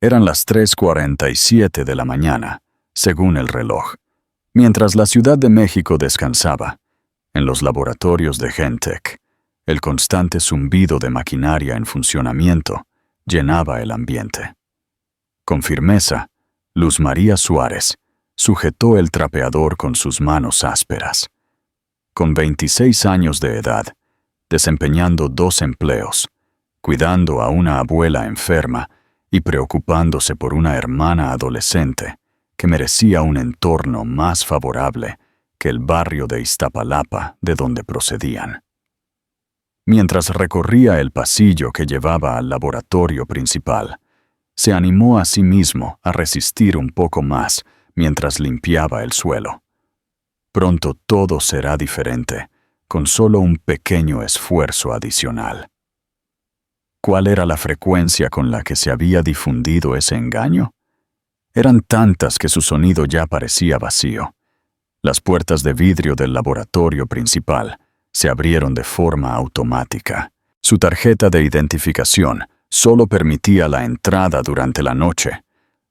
Eran las 3:47 de la mañana, según el reloj, mientras la Ciudad de México descansaba. En los laboratorios de Gentech, el constante zumbido de maquinaria en funcionamiento llenaba el ambiente. Con firmeza, Luz María Suárez sujetó el trapeador con sus manos ásperas. Con 26 años de edad, desempeñando 2 empleos, cuidando a una abuela enferma y preocupándose por una hermana adolescente que merecía un entorno más favorable que el barrio de Iztapalapa de donde procedían. Mientras recorría el pasillo que llevaba al laboratorio principal, se animó a sí mismo a resistir un poco más mientras limpiaba el suelo. Pronto todo será diferente, con solo un pequeño esfuerzo adicional. ¿Cuál era la frecuencia con la que se había difundido ese engaño? Eran tantas que su sonido ya parecía vacío. Las puertas de vidrio del laboratorio principal se abrieron de forma automática. Su tarjeta de identificación solo permitía la entrada durante la noche,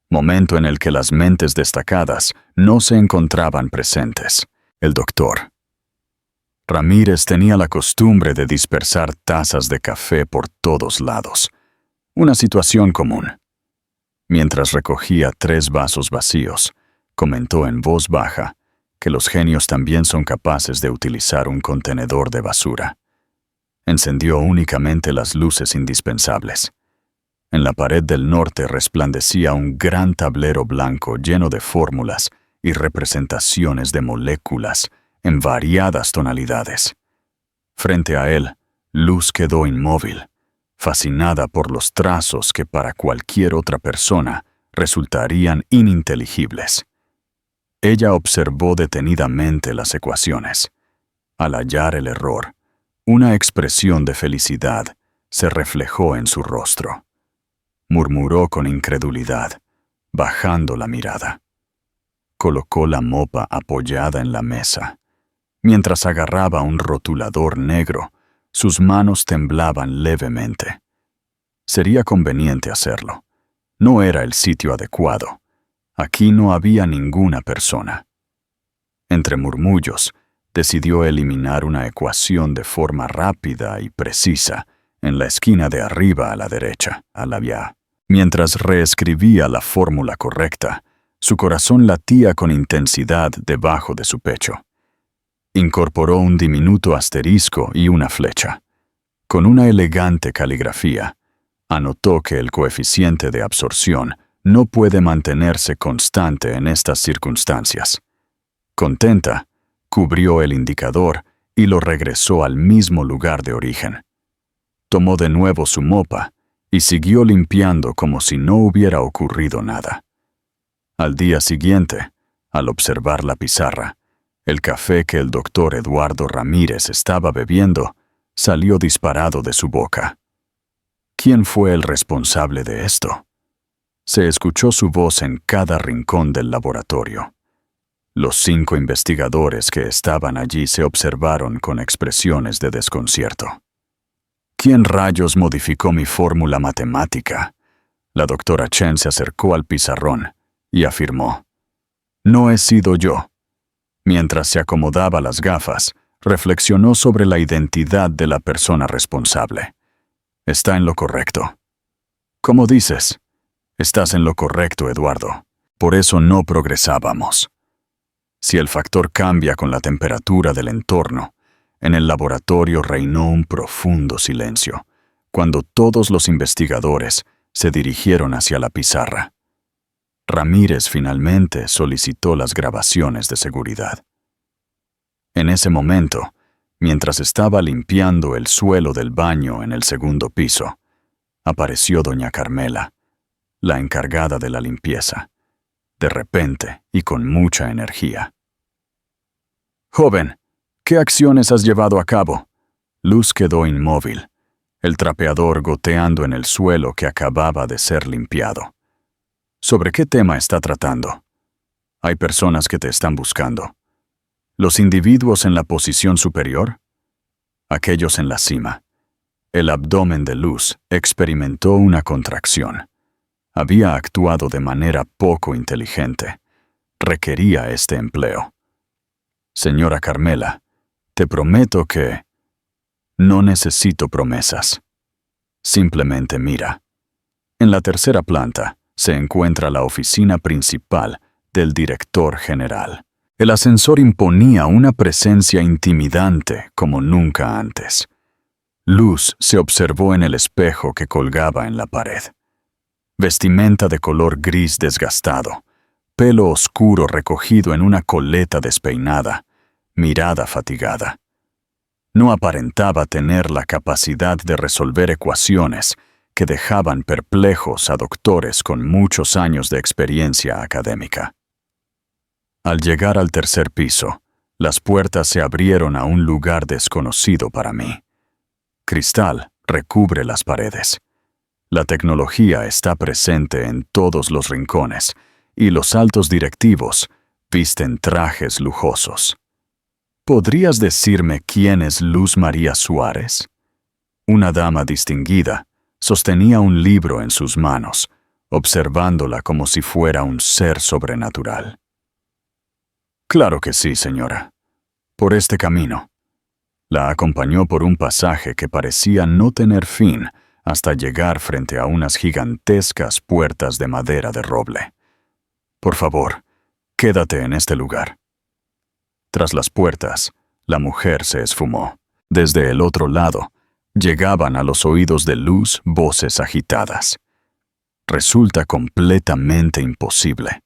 momento en el que las mentes destacadas no se encontraban presentes. El doctor Ramírez tenía la costumbre de dispersar tazas de café por todos lados, una situación común. Mientras recogía 3 vasos vacíos, comentó en voz baja que los genios también son capaces de utilizar un contenedor de basura. Encendió únicamente las luces indispensables. En la pared del norte resplandecía un gran tablero blanco lleno de fórmulas y representaciones de moléculas en variadas tonalidades. Frente a él, Luz quedó inmóvil, fascinada por los trazos que para cualquier otra persona resultarían ininteligibles. Ella observó detenidamente las ecuaciones. Al hallar el error, una expresión de felicidad se reflejó en su rostro. Murmuró con incredulidad, bajando la mirada. Colocó la mopa apoyada en la mesa. Mientras agarraba un rotulador negro, sus manos temblaban levemente. Sería conveniente hacerlo. No era el sitio adecuado. Aquí no había ninguna persona. Entre murmullos, decidió eliminar una ecuación de forma rápida y precisa en la esquina de arriba a la derecha, Mientras reescribía la fórmula correcta, su corazón latía con intensidad debajo de su pecho. Incorporó un diminuto asterisco y una flecha. Con una elegante caligrafía, anotó que el coeficiente de absorción no puede mantenerse constante en estas circunstancias. Contenta, cubrió el indicador y lo regresó al mismo lugar de origen. Tomó de nuevo su mopa y siguió limpiando como si no hubiera ocurrido nada. Al día siguiente, al observar la pizarra, el café que el doctor Eduardo Ramírez estaba bebiendo salió disparado de su boca. ¿Quién fue el responsable de esto? Se escuchó su voz en cada rincón del laboratorio. Los 5 investigadores que estaban allí se observaron con expresiones de desconcierto. ¿Quién rayos modificó mi fórmula matemática? La doctora Chen se acercó al pizarrón y afirmó: «No he sido yo». Mientras se acomodaba las gafas, reflexionó sobre la identidad de la persona responsable. Está en lo correcto. ¿Cómo dices? Estás en lo correcto, Eduardo. Por eso no progresábamos. Si el factor cambia con la temperatura del entorno, en el laboratorio reinó un profundo silencio, cuando todos los investigadores se dirigieron hacia la pizarra. Ramírez finalmente solicitó las grabaciones de seguridad. En ese momento, mientras estaba limpiando el suelo del baño en el segundo piso, apareció doña Carmela, la encargada de la limpieza, de repente y con mucha energía. «Joven, ¿qué acciones has llevado a cabo?» Luz quedó inmóvil, el trapeador goteando en el suelo que acababa de ser limpiado. ¿Sobre qué tema está tratando? Hay personas que te están buscando. ¿Los individuos en la posición superior? Aquellos en la cima. El abdomen de Luz experimentó una contracción. Había actuado de manera poco inteligente. Requería este empleo. Señora Carmela, te prometo que... No necesito promesas. Simplemente mira. En la tercera planta se encuentra la oficina principal del director general. El ascensor imponía una presencia intimidante como nunca antes. Luz se observó en el espejo que colgaba en la pared. Vestimenta de color gris desgastado, pelo oscuro recogido en una coleta despeinada, mirada fatigada. No aparentaba tener la capacidad de resolver ecuaciones que dejaban perplejos a doctores con muchos años de experiencia académica. Al llegar al tercer piso, las puertas se abrieron a un lugar desconocido para mí. Cristal recubre las paredes. La tecnología está presente en todos los rincones y los altos directivos visten trajes lujosos. ¿Podrías decirme quién es Luz María Suárez? Una dama distinguida sostenía un libro en sus manos, observándola como si fuera un ser sobrenatural. Claro que sí, señora. Por este camino. La acompañó por un pasaje que parecía no tener fin hasta llegar frente a unas gigantescas puertas de madera de roble. Por favor, quédate en este lugar. Tras las puertas, la mujer se esfumó. Desde el otro lado, llegaban a los oídos de Luz voces agitadas. Resulta completamente imposible.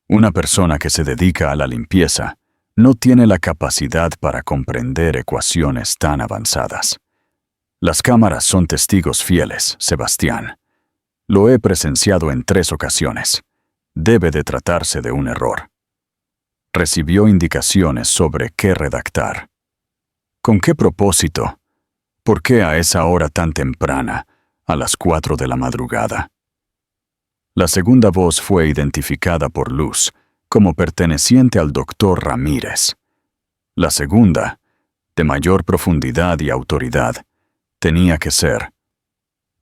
Una persona que se dedica a la limpieza no tiene la capacidad para comprender ecuaciones tan avanzadas. Las cámaras son testigos fieles, Sebastián. Lo he presenciado en 3 ocasiones. Debe de tratarse de un error. Recibió indicaciones sobre qué redactar. ¿Con qué propósito? ¿Por qué a esa hora tan temprana, a las 4 de la madrugada? La segunda voz fue identificada por Luz como perteneciente al doctor Ramírez. La segunda, de mayor profundidad y autoridad, tenía que ser.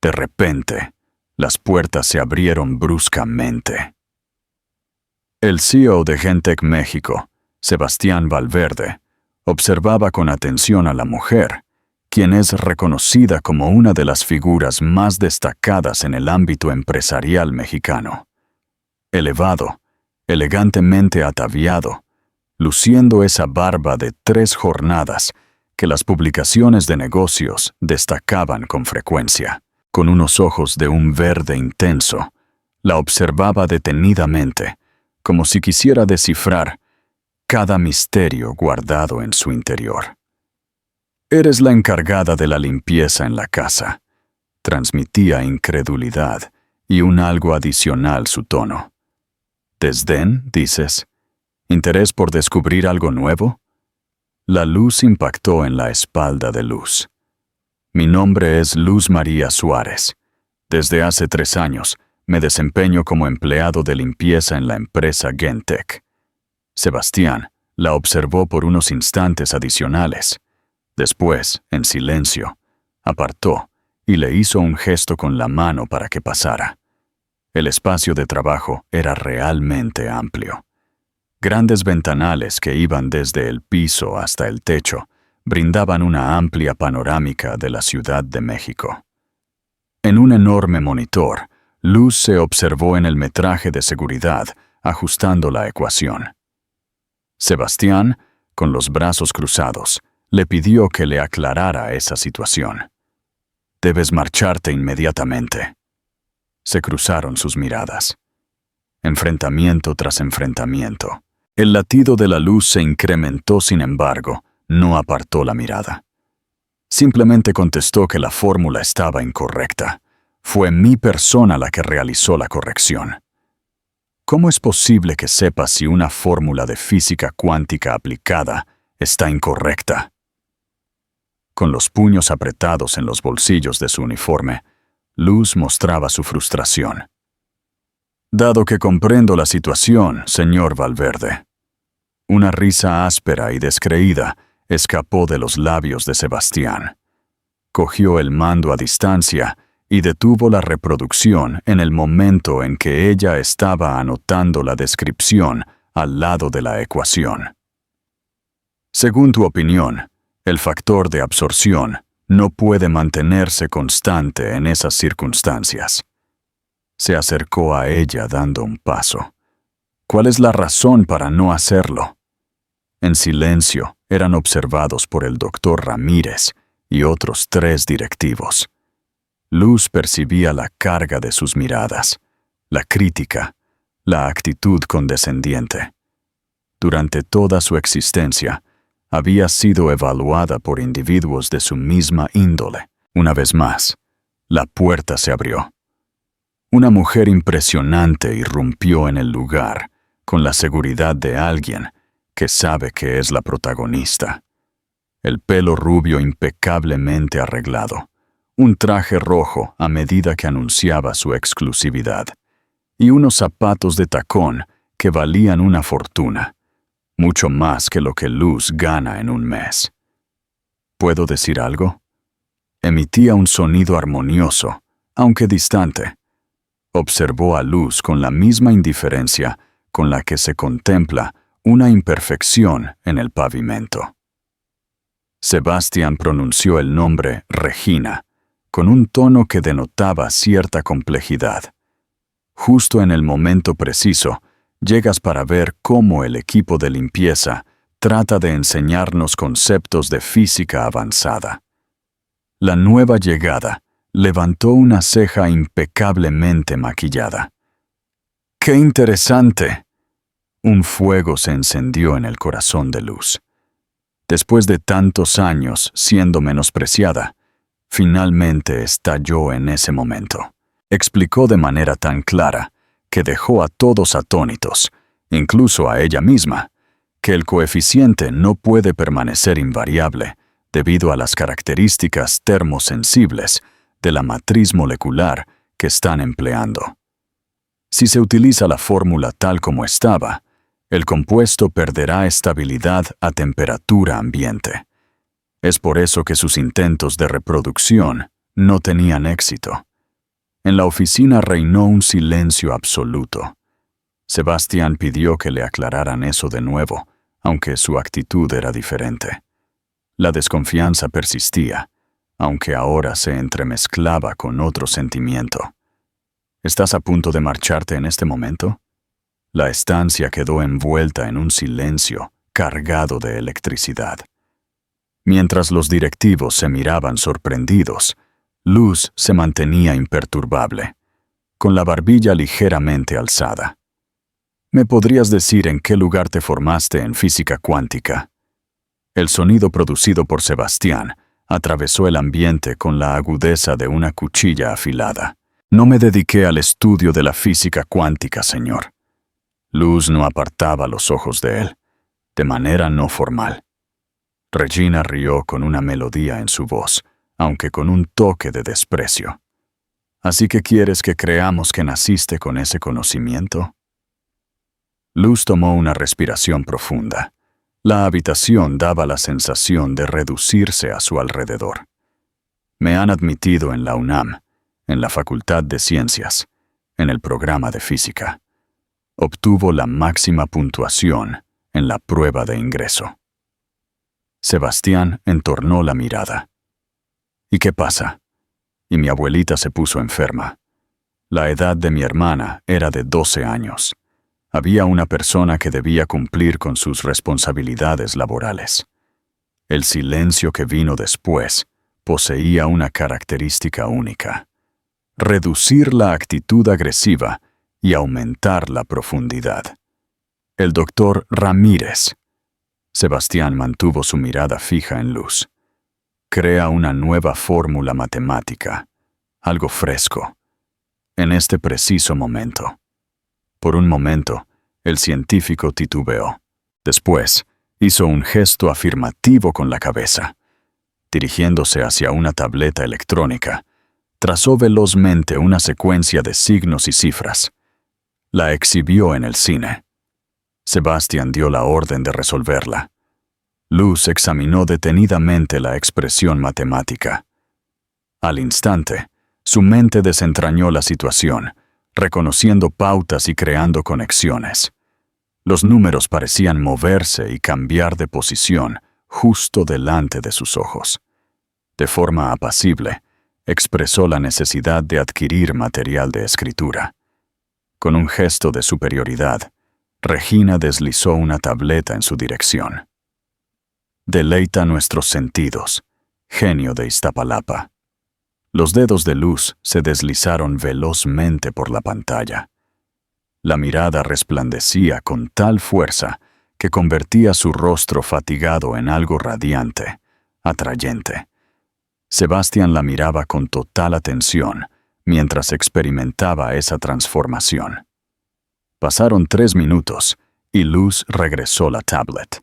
De repente, las puertas se abrieron bruscamente. El CEO de Gentech México, Sebastián Valverde, observaba con atención a la mujer, quien es reconocida como una de las figuras más destacadas en el ámbito empresarial mexicano. Elevado, elegantemente ataviado, luciendo esa barba de 3 jornadas que las publicaciones de negocios destacaban con frecuencia. Con unos ojos de un verde intenso, la observaba detenidamente, como si quisiera descifrar cada misterio guardado en su interior. «Eres la encargada de la limpieza en la casa», transmitía incredulidad y un algo adicional su tono. «¿Desdén, dices? ¿Interés por descubrir algo nuevo?» La luz impactó en la espalda de Luz. «Mi nombre es Luz María Suárez. Desde hace 3 años me desempeño como empleado de limpieza en la empresa Gentech». Sebastián la observó por unos instantes adicionales. Después, en silencio, apartó y le hizo un gesto con la mano para que pasara. El espacio de trabajo era realmente amplio. Grandes ventanales que iban desde el piso hasta el techo brindaban una amplia panorámica de la Ciudad de México. En un enorme monitor, Luz se observó en el metraje de seguridad, ajustando la ecuación. Sebastián, con los brazos cruzados, le pidió que le aclarara esa situación. «Debes marcharte inmediatamente». Se cruzaron sus miradas. Enfrentamiento tras enfrentamiento. El latido de la luz se incrementó, sin embargo, no apartó la mirada. Simplemente contestó que la fórmula estaba incorrecta. Fue mi persona la que realizó la corrección. ¿Cómo es posible que sepa si una fórmula de física cuántica aplicada está incorrecta? Con los puños apretados en los bolsillos de su uniforme, Luz mostraba su frustración. «Dado que comprendo la situación, señor Valverde». Una risa áspera y descreída escapó de los labios de Sebastián. Cogió el mando a distancia y detuvo la reproducción en el momento en que ella estaba anotando la descripción al lado de la ecuación. Según tu opinión, el factor de absorción no puede mantenerse constante en esas circunstancias. Se acercó a ella dando un paso. ¿Cuál es la razón para no hacerlo? En silencio eran observados por el doctor Ramírez y otros 3 directivos. Luz percibía la carga de sus miradas, la crítica, la actitud condescendiente. Durante toda su existencia, había sido evaluada por individuos de su misma índole. Una vez más, la puerta se abrió. Una mujer impresionante irrumpió en el lugar, con la seguridad de alguien que sabe que es la protagonista. El pelo rubio impecablemente arreglado, un traje rojo a medida que anunciaba su exclusividad, y unos zapatos de tacón que valían una fortuna, mucho más que lo que Luz gana en un mes. ¿Puedo decir algo? Emitía un sonido armonioso, aunque distante. Observó a Luz con la misma indiferencia con la que se contempla una imperfección en el pavimento. Sebastián pronunció el nombre Regina, con un tono que denotaba cierta complejidad. Justo en el momento preciso, llegas para ver cómo el equipo de limpieza trata de enseñarnos conceptos de física avanzada. La nueva llegada levantó una ceja impecablemente maquillada. ¡Qué interesante! Un fuego se encendió en el corazón de Luz. Después de tantos años siendo menospreciada, finalmente estalló en ese momento. Explicó de manera tan clara que dejó a todos atónitos, incluso a ella misma, que el coeficiente no puede permanecer invariable debido a las características termosensibles de la matriz molecular que están empleando. Si se utiliza la fórmula tal como estaba, el compuesto perderá estabilidad a temperatura ambiente. Es por eso que sus intentos de reproducción no tenían éxito. En la oficina reinó un silencio absoluto. Sebastián pidió que le aclararan eso de nuevo, aunque su actitud era diferente. La desconfianza persistía, aunque ahora se entremezclaba con otro sentimiento. ¿Estás a punto de marcharte en este momento? La estancia quedó envuelta en un silencio cargado de electricidad. Mientras los directivos se miraban sorprendidos, Luz se mantenía imperturbable, con la barbilla ligeramente alzada. ¿Me podrías decir en qué lugar te formaste en física cuántica? El sonido producido por Sebastián atravesó el ambiente con la agudeza de una cuchilla afilada. No me dediqué al estudio de la física cuántica, señor. Luz no apartaba los ojos de él, de manera no formal. Regina rió con una melodía en su voz, aunque con un toque de desprecio. ¿Así que quieres que creamos que naciste con ese conocimiento? Luz tomó una respiración profunda. La habitación daba la sensación de reducirse a su alrededor. Me han admitido en la UNAM, en la Facultad de Ciencias, en el programa de física. Obtuvo la máxima puntuación en la prueba de ingreso. Sebastián entornó la mirada. ¿Y qué pasa? Y mi abuelita se puso enferma. La edad de mi hermana era de 12 años. Había una persona que debía cumplir con sus responsabilidades laborales. El silencio que vino después poseía una característica única: reducir la actitud agresiva y aumentar la profundidad. El doctor Ramírez. Sebastián mantuvo su mirada fija en Luz. Crea una nueva fórmula matemática, algo fresco, en este preciso momento. Por un momento, el científico titubeó. Después, hizo un gesto afirmativo con la cabeza. Dirigiéndose hacia una tableta electrónica, trazó velozmente una secuencia de signos y cifras. La exhibió en el cine. Sebastián dio la orden de resolverla. Luz examinó detenidamente la expresión matemática. Al instante, Su mente desentrañó la situación, reconociendo pautas y creando conexiones. Los números parecían moverse y cambiar de posición justo delante de sus ojos. De forma apacible, expresó la necesidad de adquirir material de escritura. Con un gesto de superioridad, Regina deslizó una tableta en su dirección. Deleita nuestros sentidos, genio de Iztapalapa. Los dedos de Luz se deslizaron velozmente por la pantalla. La mirada resplandecía con tal fuerza que convertía su rostro fatigado en algo radiante, atrayente. Sebastián la miraba con total atención mientras experimentaba esa transformación. Pasaron 3 minutos y Luz regresó la tablet.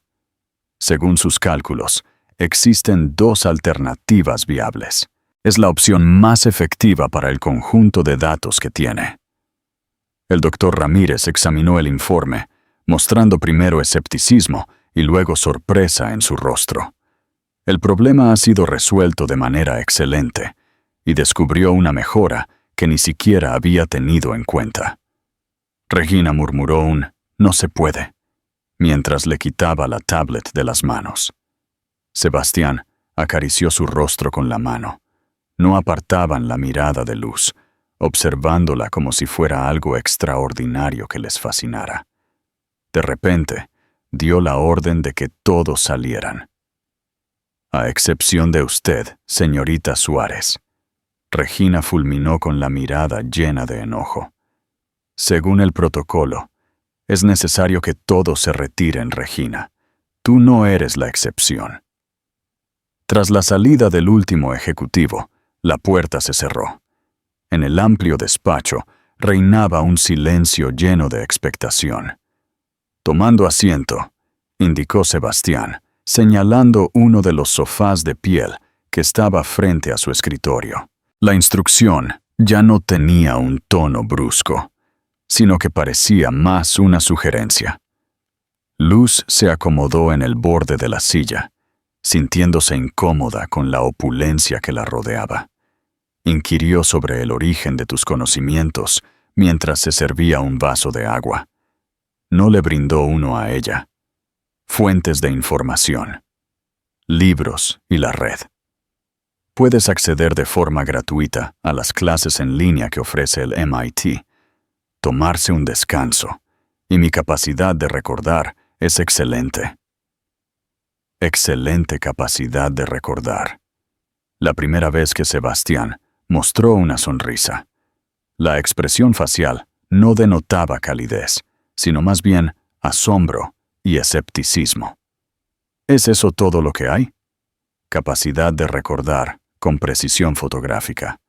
Según sus cálculos, existen 2 alternativas viables. Es la opción más efectiva para el conjunto de datos que tiene. El doctor Ramírez examinó el informe, mostrando primero escepticismo y luego sorpresa en su rostro. El problema ha sido resuelto de manera excelente y descubrió una mejora que ni siquiera había tenido en cuenta. Regina murmuró un «no se puede», mientras le quitaba la tablet de las manos. Sebastián acarició su rostro con la mano. No apartaban la mirada de Luz, observándola como si fuera algo extraordinario que les fascinara. De repente, dio la orden de que todos salieran. A excepción de usted, señorita Suárez. Regina fulminó con la mirada llena de enojo. Según el protocolo, es necesario que todos se retiren, Regina. Tú no eres la excepción. Tras la salida del último ejecutivo, la puerta se cerró. En el amplio despacho reinaba un silencio lleno de expectación. Tomando asiento, indicó Sebastián, señalando uno de los sofás de piel que estaba frente a su escritorio. La instrucción ya no tenía un tono brusco, sino que parecía más una sugerencia. Luz se acomodó en el borde de la silla, sintiéndose incómoda con la opulencia que la rodeaba. Inquirió sobre el origen de tus conocimientos mientras se servía un vaso de agua. No le brindó uno a ella. Fuentes de información, libros y la red. Puedes acceder de forma gratuita a las clases en línea que ofrece el MIT. Tomarse un descanso, y mi capacidad de recordar es excelente. Excelente capacidad de recordar. La primera vez que Sebastián mostró una sonrisa. La expresión facial no denotaba calidez, sino más bien asombro y escepticismo. ¿Es eso todo lo que hay? Capacidad de recordar con precisión fotográfica.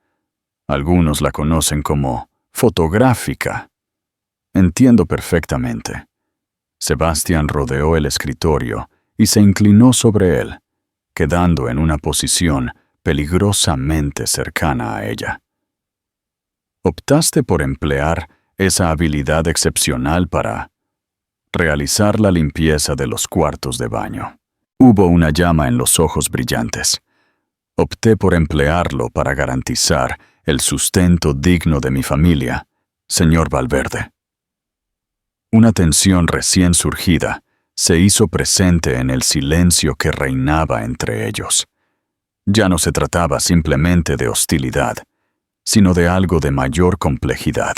Algunos la conocen como fotográfica. Entiendo perfectamente. Sebastián rodeó el escritorio y se inclinó sobre él, quedando en una posición peligrosamente cercana a ella. Optaste por emplear esa habilidad excepcional para realizar la limpieza de los cuartos de baño. Hubo una llama en los ojos brillantes. Opté por emplearlo para garantizar el sustento digno de mi familia, señor Valverde. Una tensión recién surgida se hizo presente en el silencio que reinaba entre ellos. Ya no se trataba simplemente de hostilidad, sino de algo de mayor complejidad.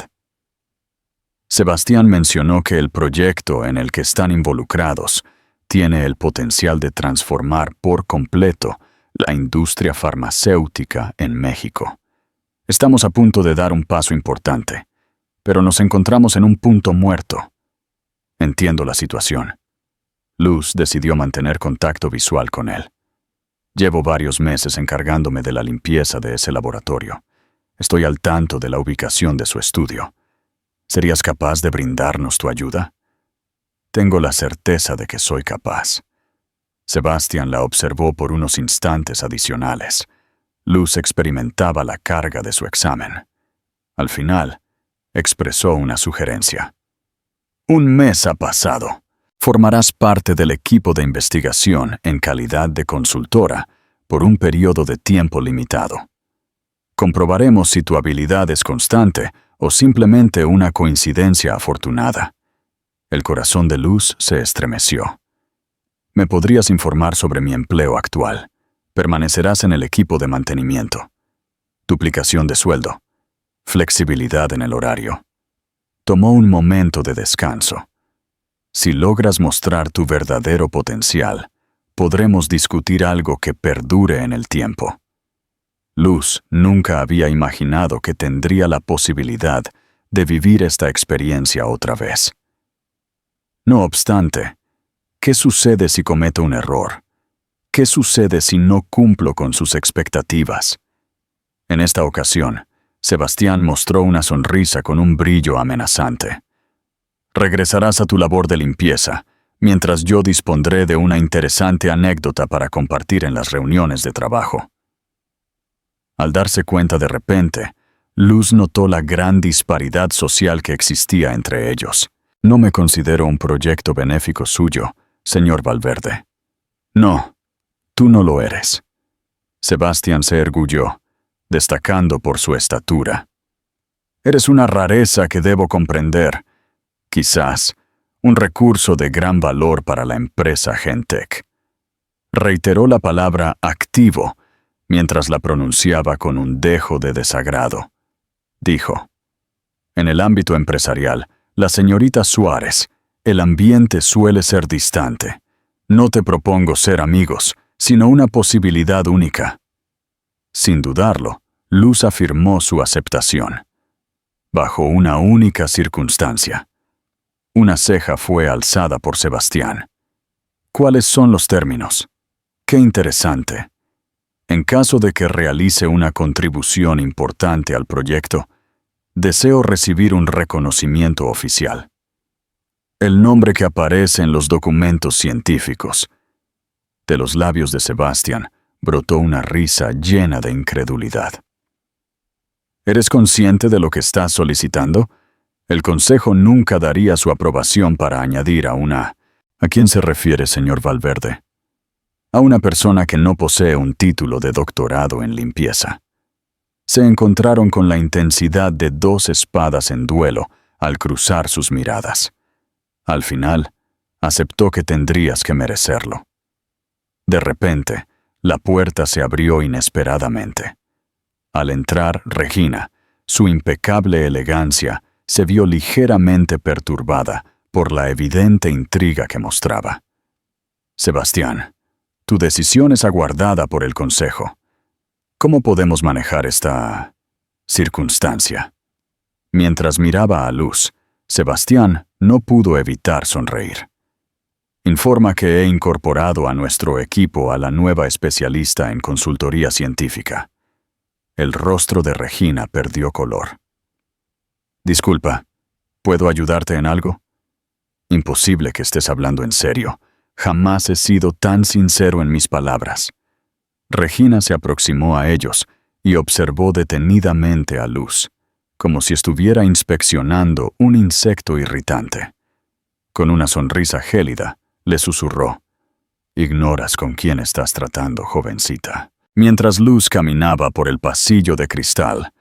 Sebastián mencionó que el proyecto en el que están involucrados tiene el potencial de transformar por completo la industria farmacéutica en México. Estamos a punto de dar un paso importante, pero nos encontramos en un punto muerto. Entiendo la situación. Luz decidió mantener contacto visual con él. Llevo varios meses encargándome de la limpieza de ese laboratorio. Estoy al tanto de la ubicación de su estudio. ¿Serías capaz de brindarnos tu ayuda? Tengo la certeza de que soy capaz. Sebastián la observó por unos instantes adicionales. Luz experimentaba la carga de su examen. Al final, expresó una sugerencia. Un mes ha pasado. Formarás parte del equipo de investigación en calidad de consultora por un periodo de tiempo limitado. Comprobaremos si tu habilidad es constante o simplemente una coincidencia afortunada. El corazón de Luz se estremeció. ¿Me podrías informar sobre mi empleo actual? Permanecerás en el equipo de mantenimiento. Duplicación de sueldo. Flexibilidad en el horario. Tomó un momento de descanso. Si logras mostrar tu verdadero potencial, podremos discutir algo que perdure en el tiempo. Luz nunca había imaginado que tendría la posibilidad de vivir esta experiencia otra vez. No obstante, ¿qué sucede si cometo un error? ¿Qué sucede si no cumplo con sus expectativas? En esta ocasión, Sebastián mostró una sonrisa con un brillo amenazante. Regresarás a tu labor de limpieza, mientras yo dispondré de una interesante anécdota para compartir en las reuniones de trabajo. Al darse cuenta de repente, Luz notó la gran disparidad social que existía entre ellos. No me considero un proyecto benéfico suyo, señor Valverde. No, tú no lo eres. Sebastián se ergulló, destacando por su estatura. Eres una rareza que debo comprender. Quizás un recurso de gran valor para la empresa Gentech. Reiteró la palabra activo, mientras la pronunciaba con un dejo de desagrado. Dijo: en el ámbito empresarial, la señorita Suárez, el ambiente suele ser distante. No te propongo ser amigos, sino una posibilidad única. Sin dudarlo, Luz afirmó su aceptación. Bajo una única circunstancia. Una ceja fue alzada por Sebastián. ¿Cuáles son los términos? ¡Qué interesante! En caso de que realice una contribución importante al proyecto, deseo recibir un reconocimiento oficial. El nombre que aparece en los documentos científicos. De los labios de Sebastián brotó una risa llena de incredulidad. ¿Eres consciente de lo que estás solicitando? El Consejo nunca daría su aprobación para añadir a una... ¿A quién se refiere, señor Valverde? A una persona que no posee un título de doctorado en limpieza. Se encontraron con la intensidad de dos espadas en duelo al cruzar sus miradas. Al final, aceptó que tendrías que merecerlo. De repente, la puerta se abrió inesperadamente. Al entrar, Regina, su impecable elegancia, se vio ligeramente perturbada por la evidente intriga que mostraba. Sebastián, tu decisión es aguardada por el Consejo. ¿Cómo podemos manejar esta circunstancia? Mientras miraba a Luz, Sebastián no pudo evitar sonreír. Informa que he incorporado a nuestro equipo a la nueva especialista en consultoría científica. El rostro de Regina perdió color. Disculpa, ¿puedo ayudarte en algo? Imposible que estés hablando en serio. Jamás he sido tan sincero en mis palabras. Regina se aproximó a ellos y observó detenidamente a Luz, como si estuviera inspeccionando un insecto irritante. Con una sonrisa gélida, le susurró: «Ignoras con quién estás tratando, jovencita». Mientras Luz caminaba por el pasillo de cristal,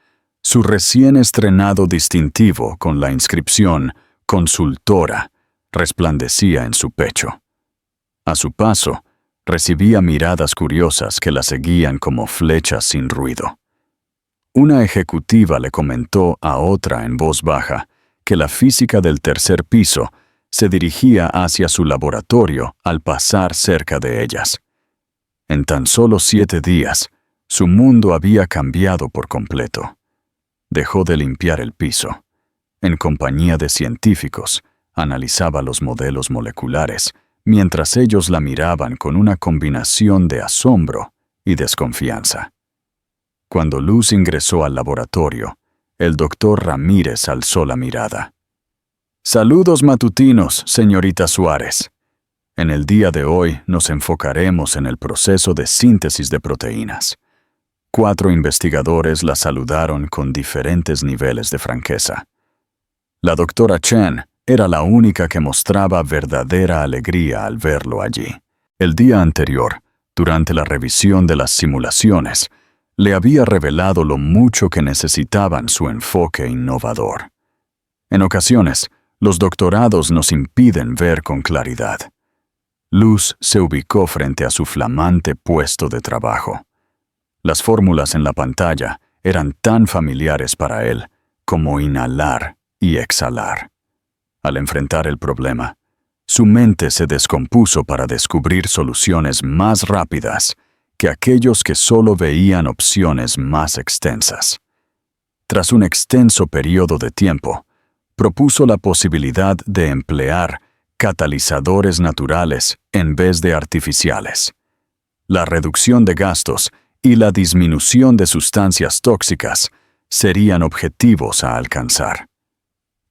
su recién estrenado distintivo con la inscripción «Consultora» resplandecía en su pecho. A su paso, recibía miradas curiosas que la seguían como flechas sin ruido. Una ejecutiva le comentó a otra en voz baja que la física del tercer piso se dirigía hacia su laboratorio al pasar cerca de ellas. En tan solo 7 días, su mundo había cambiado por completo. Dejó de limpiar el piso. En compañía de científicos, analizaba los modelos moleculares, mientras ellos la miraban con una combinación de asombro y desconfianza. Cuando Luz ingresó al laboratorio, el doctor Ramírez alzó la mirada. «Saludos matutinos, señorita Suárez. En el día de hoy nos enfocaremos en el proceso de síntesis de proteínas». 4 investigadores la saludaron con diferentes niveles de franqueza. La doctora Chen era la única que mostraba verdadera alegría al verlo allí. El día anterior, durante la revisión de las simulaciones, le había revelado lo mucho que necesitaban su enfoque innovador. En ocasiones, los doctorados nos impiden ver con claridad. Luz se ubicó frente a su flamante puesto de trabajo. Las fórmulas en la pantalla eran tan familiares para él como inhalar y exhalar. Al enfrentar el problema, su mente se descompuso para descubrir soluciones más rápidas que aquellos que solo veían opciones más extensas. Tras un extenso periodo de tiempo, propuso la posibilidad de emplear catalizadores naturales en vez de artificiales. La reducción de gastos y la disminución de sustancias tóxicas serían objetivos a alcanzar.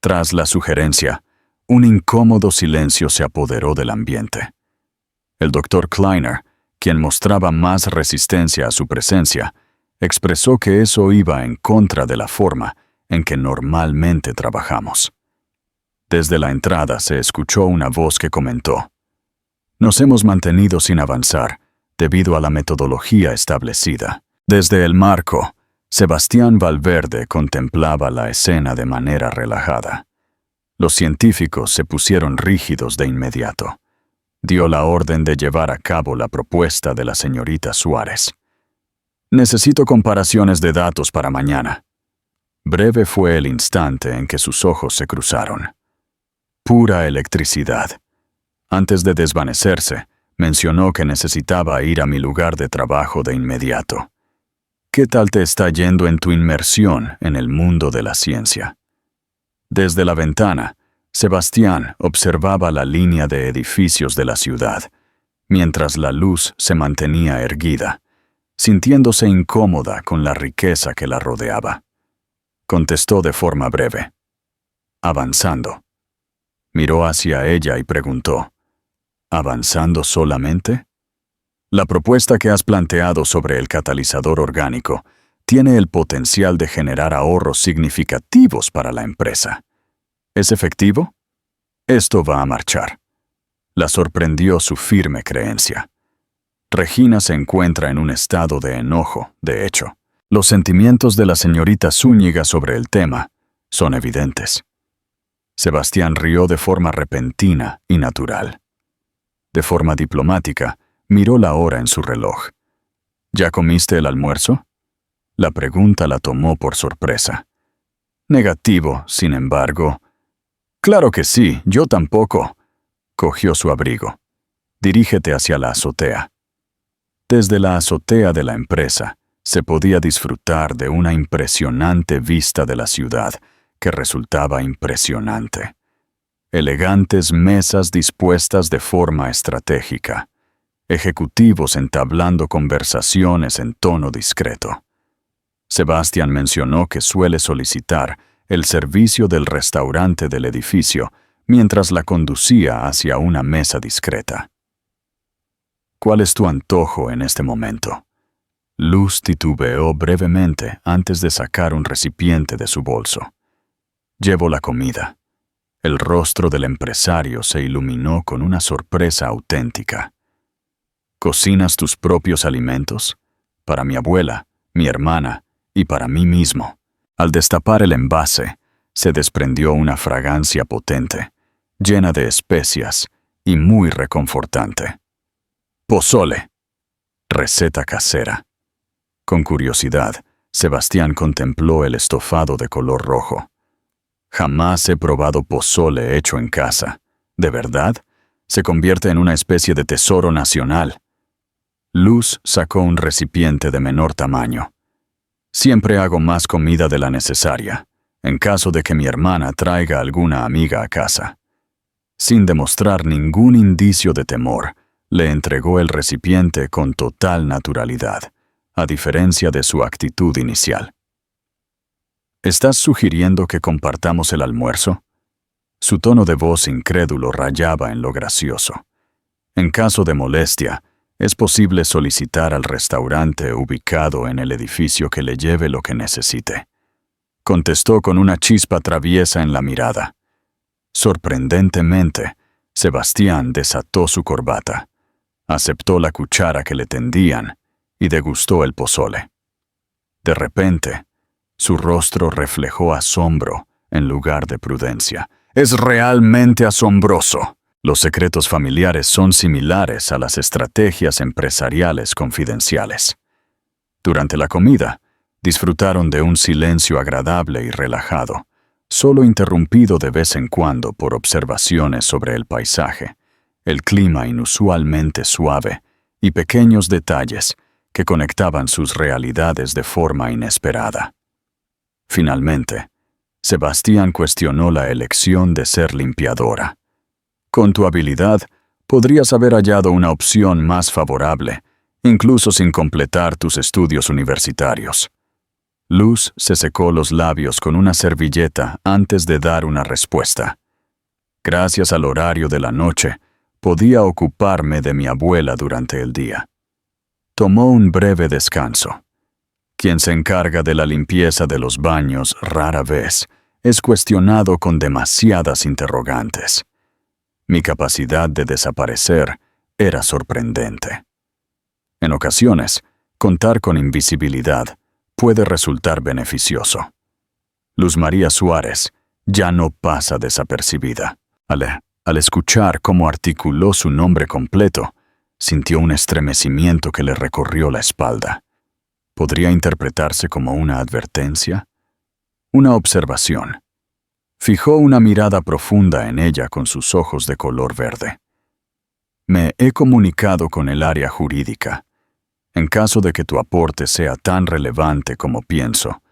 Tras la sugerencia, un incómodo silencio se apoderó del ambiente. El Dr. Kleiner, quien mostraba más resistencia a su presencia, expresó que eso iba en contra de la forma en que normalmente trabajamos. Desde la entrada se escuchó una voz que comentó: «Nos hemos mantenido sin avanzar debido a la metodología establecida». Desde el marco, Sebastián Valverde contemplaba la escena de manera relajada. Los científicos se pusieron rígidos de inmediato. Dio la orden de llevar a cabo la propuesta de la señorita Suárez. «Necesito comparaciones de datos para mañana». Breve fue el instante en que sus ojos se cruzaron. Pura electricidad. Antes de desvanecerse, mencionó que necesitaba ir a mi lugar de trabajo de inmediato. ¿Qué tal te está yendo en tu inmersión en el mundo de la ciencia? Desde la ventana, Sebastián observaba la línea de edificios de la ciudad, mientras la luz se mantenía erguida, sintiéndose incómoda con la riqueza que la rodeaba. Contestó de forma breve: «Avanzando». Miró hacia ella y preguntó: «¿Avanzando solamente?» La propuesta que has planteado sobre el catalizador orgánico tiene el potencial de generar ahorros significativos para la empresa. ¿Es efectivo? Esto va a marchar». La sorprendió su firme creencia. Regina se encuentra en un estado de enojo, de hecho. Los sentimientos de la señorita Zúñiga sobre el tema son evidentes. Sebastián rió de forma repentina y natural. De forma diplomática, miró la hora en su reloj. ¿Ya comiste el almuerzo? La pregunta la tomó por sorpresa. Negativo, sin embargo. «Claro que sí, yo tampoco». Cogió su abrigo. «Dirígete hacia la azotea». Desde la azotea de la empresa, se podía disfrutar de una impresionante vista de la ciudad que resultaba impresionante. Elegantes mesas dispuestas de forma estratégica. Ejecutivos entablando conversaciones en tono discreto. Sebastián mencionó que suele solicitar el servicio del restaurante del edificio mientras la conducía hacia una mesa discreta. «¿Cuál es tu antojo en este momento?» Luz titubeó brevemente antes de sacar un recipiente de su bolso. «Llevo la comida». El rostro del empresario se iluminó con una sorpresa auténtica. «¿Cocinas tus propios alimentos? Para mi abuela, mi hermana y para mí mismo». Al destapar el envase, se desprendió una fragancia potente, llena de especias y muy reconfortante. «Pozole». Receta casera. Con curiosidad, Sebastián contempló el estofado de color rojo. «Jamás he probado pozole hecho en casa. ¿De verdad? Se convierte en una especie de tesoro nacional». Luz sacó un recipiente de menor tamaño. «Siempre hago más comida de la necesaria, en caso de que mi hermana traiga alguna amiga a casa». Sin demostrar ningún indicio de temor, le entregó el recipiente con total naturalidad, a diferencia de su actitud inicial. «¿Estás sugiriendo que compartamos el almuerzo?» Su tono de voz incrédulo rayaba en lo gracioso. «En caso de molestia, es posible solicitar al restaurante ubicado en el edificio que le lleve lo que necesite», contestó con una chispa traviesa en la mirada. Sorprendentemente, Sebastián desató su corbata, aceptó la cuchara que le tendían y degustó el pozole. De repente, su rostro reflejó asombro en lugar de prudencia. «Es realmente asombroso. Los secretos familiares son similares a las estrategias empresariales confidenciales». Durante la comida, disfrutaron de un silencio agradable y relajado, solo interrumpido de vez en cuando por observaciones sobre el paisaje, el clima inusualmente suave y pequeños detalles que conectaban sus realidades de forma inesperada. Finalmente, Sebastián cuestionó la elección de ser limpiadora. «Con tu habilidad, podrías haber hallado una opción más favorable, incluso sin completar tus estudios universitarios». Luz se secó los labios con una servilleta antes de dar una respuesta. Gracias al horario de la noche, podía ocuparme de mi abuela durante el día. Tomó un breve descanso. Quien se encarga de la limpieza de los baños rara vez es cuestionado con demasiadas interrogantes. Mi capacidad de desaparecer era sorprendente. En ocasiones, contar con invisibilidad puede resultar beneficioso. Luz María Suárez ya no pasa desapercibida. Al escuchar cómo articuló su nombre completo, sintió un estremecimiento que le recorrió la espalda. ¿Podría interpretarse como una advertencia? Una observación. Fijó una mirada profunda en ella con sus ojos de color verde. «Me he comunicado con el área jurídica. En caso de que tu aporte sea tan relevante como pienso,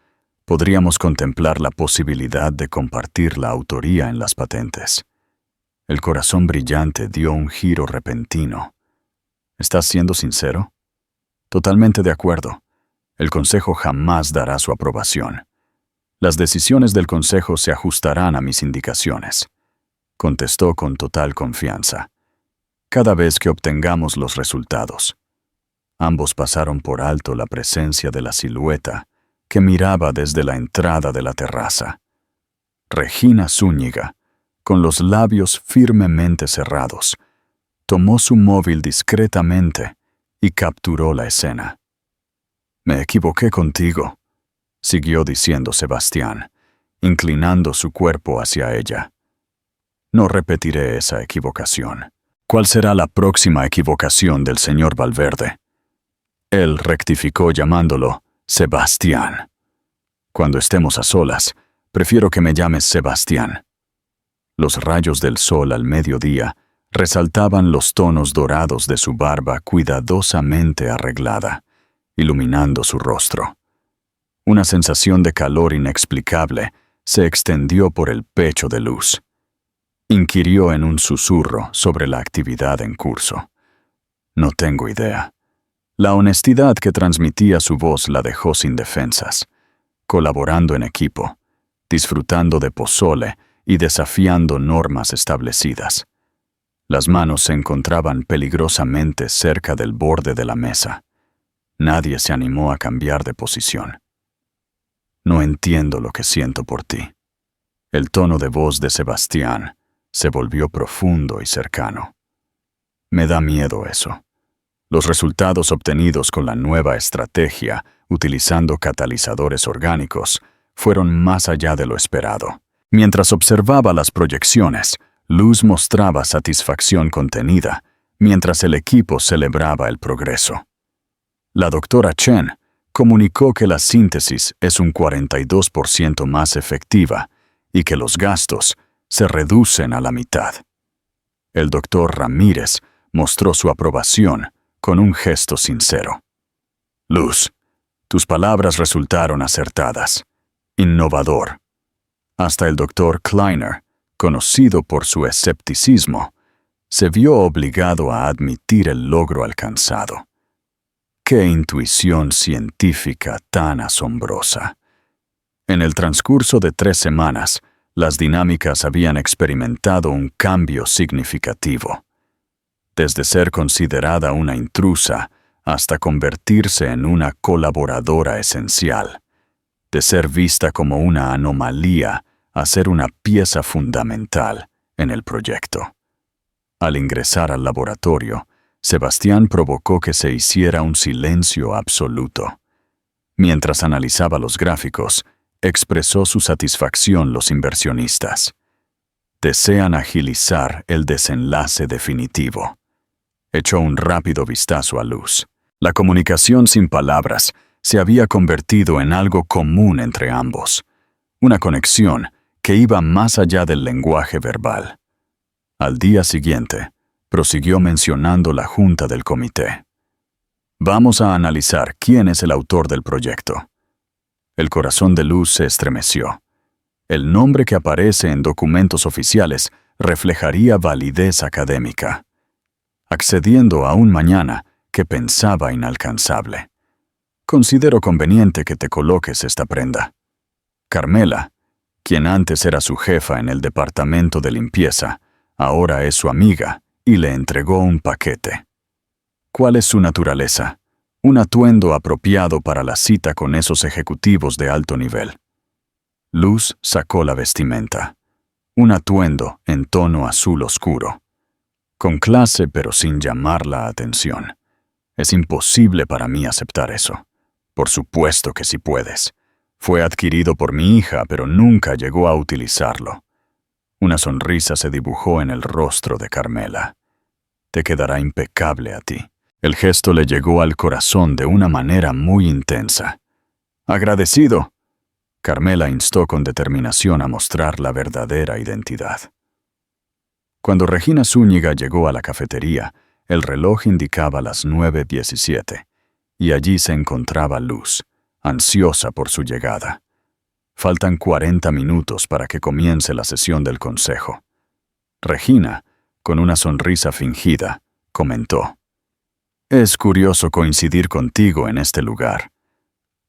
podríamos contemplar la posibilidad de compartir la autoría en las patentes». El corazón brillante dio un giro repentino. ¿Estás siendo sincero? Totalmente de acuerdo. El Consejo jamás dará su aprobación. Las decisiones del Consejo se ajustarán a mis indicaciones, contestó con total confianza. Cada vez que obtengamos los resultados. Ambos pasaron por alto la presencia de la silueta que miraba desde la entrada de la terraza. Regina Zúñiga, con los labios firmemente cerrados, tomó su móvil discretamente y capturó la escena. «Me equivoqué contigo», siguió diciendo Sebastián, inclinando su cuerpo hacia ella. «No repetiré esa equivocación. ¿Cuál será la próxima equivocación del señor Valverde?» Él rectificó llamándolo Sebastián. «Cuando estemos a solas, prefiero que me llames Sebastián». Los rayos del sol al mediodía resaltaban los tonos dorados de su barba cuidadosamente arreglada, iluminando su rostro. Una sensación de calor inexplicable se extendió por el pecho de Luz. Inquirió en un susurro sobre la actividad en curso. «No tengo idea». La honestidad que transmitía su voz la dejó sin defensas, colaborando en equipo, disfrutando de pozole y desafiando normas establecidas. Las manos se encontraban peligrosamente cerca del borde de la mesa. Nadie se animó a cambiar de posición. «No entiendo lo que siento por ti». El tono de voz de Sebastián se volvió profundo y cercano. «Me da miedo eso». Los resultados obtenidos con la nueva estrategia, utilizando catalizadores orgánicos, fueron más allá de lo esperado. Mientras observaba las proyecciones, Luz mostraba satisfacción contenida, mientras el equipo celebraba el progreso. La doctora Chen comunicó que la síntesis es un 42% más efectiva y que los gastos se reducen a la mitad. El doctor Ramírez mostró su aprobación con un gesto sincero. «Luz, tus palabras resultaron acertadas. Innovador». Hasta el doctor Kleiner, conocido por su escepticismo, se vio obligado a admitir el logro alcanzado. ¡Qué intuición científica tan asombrosa! En el transcurso de 3 semanas, las dinámicas habían experimentado un cambio significativo. Desde ser considerada una intrusa hasta convertirse en una colaboradora esencial, de ser vista como una anomalía a ser una pieza fundamental en el proyecto. Al ingresar al laboratorio, Sebastián provocó que se hiciera un silencio absoluto. Mientras analizaba los gráficos, expresó su satisfacción los inversionistas. Desean agilizar el desenlace definitivo. Echó un rápido vistazo a Luz. La comunicación sin palabras se había convertido en algo común entre ambos. Una conexión que iba más allá del lenguaje verbal. Al día siguiente, prosiguió mencionando la junta del comité. Vamos a analizar quién es el autor del proyecto. El corazón de Luz se estremeció. El nombre que aparece en documentos oficiales reflejaría validez académica. Accediendo a un mañana que pensaba inalcanzable. Considero conveniente que te coloques esta prenda. Carmela, quien antes era su jefa en el departamento de limpieza, ahora es su amiga y le entregó un paquete. ¿Cuál es su naturaleza? Un atuendo apropiado para la cita con esos ejecutivos de alto nivel. Luz sacó la vestimenta. Un atuendo en tono azul oscuro. Con clase pero sin llamar la atención. Es imposible para mí aceptar eso. Por supuesto que sí puedes. Fue adquirido por mi hija, pero nunca llegó a utilizarlo. Una sonrisa se dibujó en el rostro de Carmela. Te quedará impecable a ti. El gesto le llegó al corazón de una manera muy intensa. Agradecido. Carmela instó con determinación a mostrar la verdadera identidad. Cuando Regina Zúñiga llegó a la cafetería, el reloj indicaba las 9:17, y allí se encontraba Luz, ansiosa por su llegada. Faltan 40 minutos para que comience la sesión del consejo. Regina, con una sonrisa fingida, comentó: «Es curioso coincidir contigo en este lugar».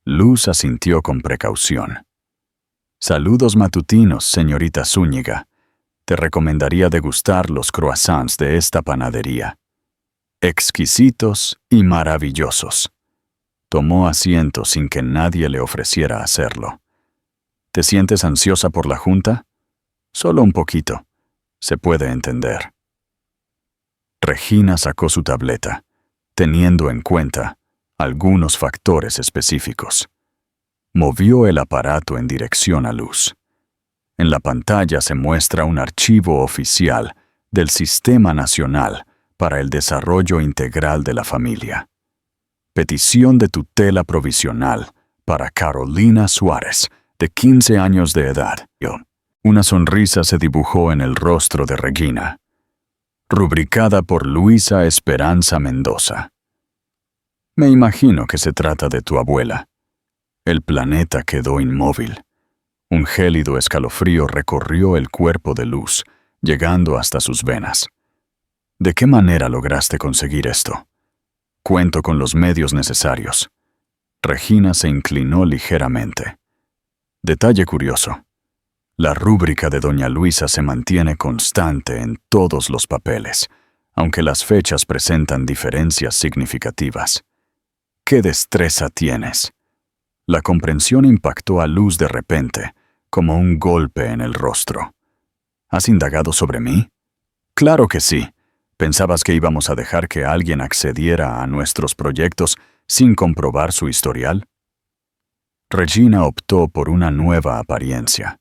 Luz asintió con precaución. «Saludos matutinos, señorita Zúñiga. Te recomendaría degustar los croissants de esta panadería. Exquisitos y maravillosos». Tomó asiento sin que nadie le ofreciera hacerlo. ¿Te sientes ansiosa por la junta? Solo un poquito. Se puede entender. Regina sacó su tableta, teniendo en cuenta algunos factores específicos. Movió el aparato en dirección a Luz. En la pantalla se muestra un archivo oficial del Sistema Nacional para el Desarrollo Integral de la Familia. Petición de tutela provisional para Carolina Suárez, de 15 años de edad. Una sonrisa se dibujó en el rostro de Regina. Rubricada por Luisa Esperanza Mendoza. Me imagino que se trata de tu abuela. El planeta quedó inmóvil. Un gélido escalofrío recorrió el cuerpo de Luz, llegando hasta sus venas. ¿De qué manera lograste conseguir esto? Cuento con los medios necesarios. Regina se inclinó ligeramente. Detalle curioso. La rúbrica de doña Luisa se mantiene constante en todos los papeles, aunque las fechas presentan diferencias significativas. ¿Qué destreza tienes? La comprensión impactó a Luz de repente, como un golpe en el rostro. ¿Has indagado sobre mí? Claro que sí. ¿Pensabas que íbamos a dejar que alguien accediera a nuestros proyectos sin comprobar su historial? Regina optó por una nueva apariencia.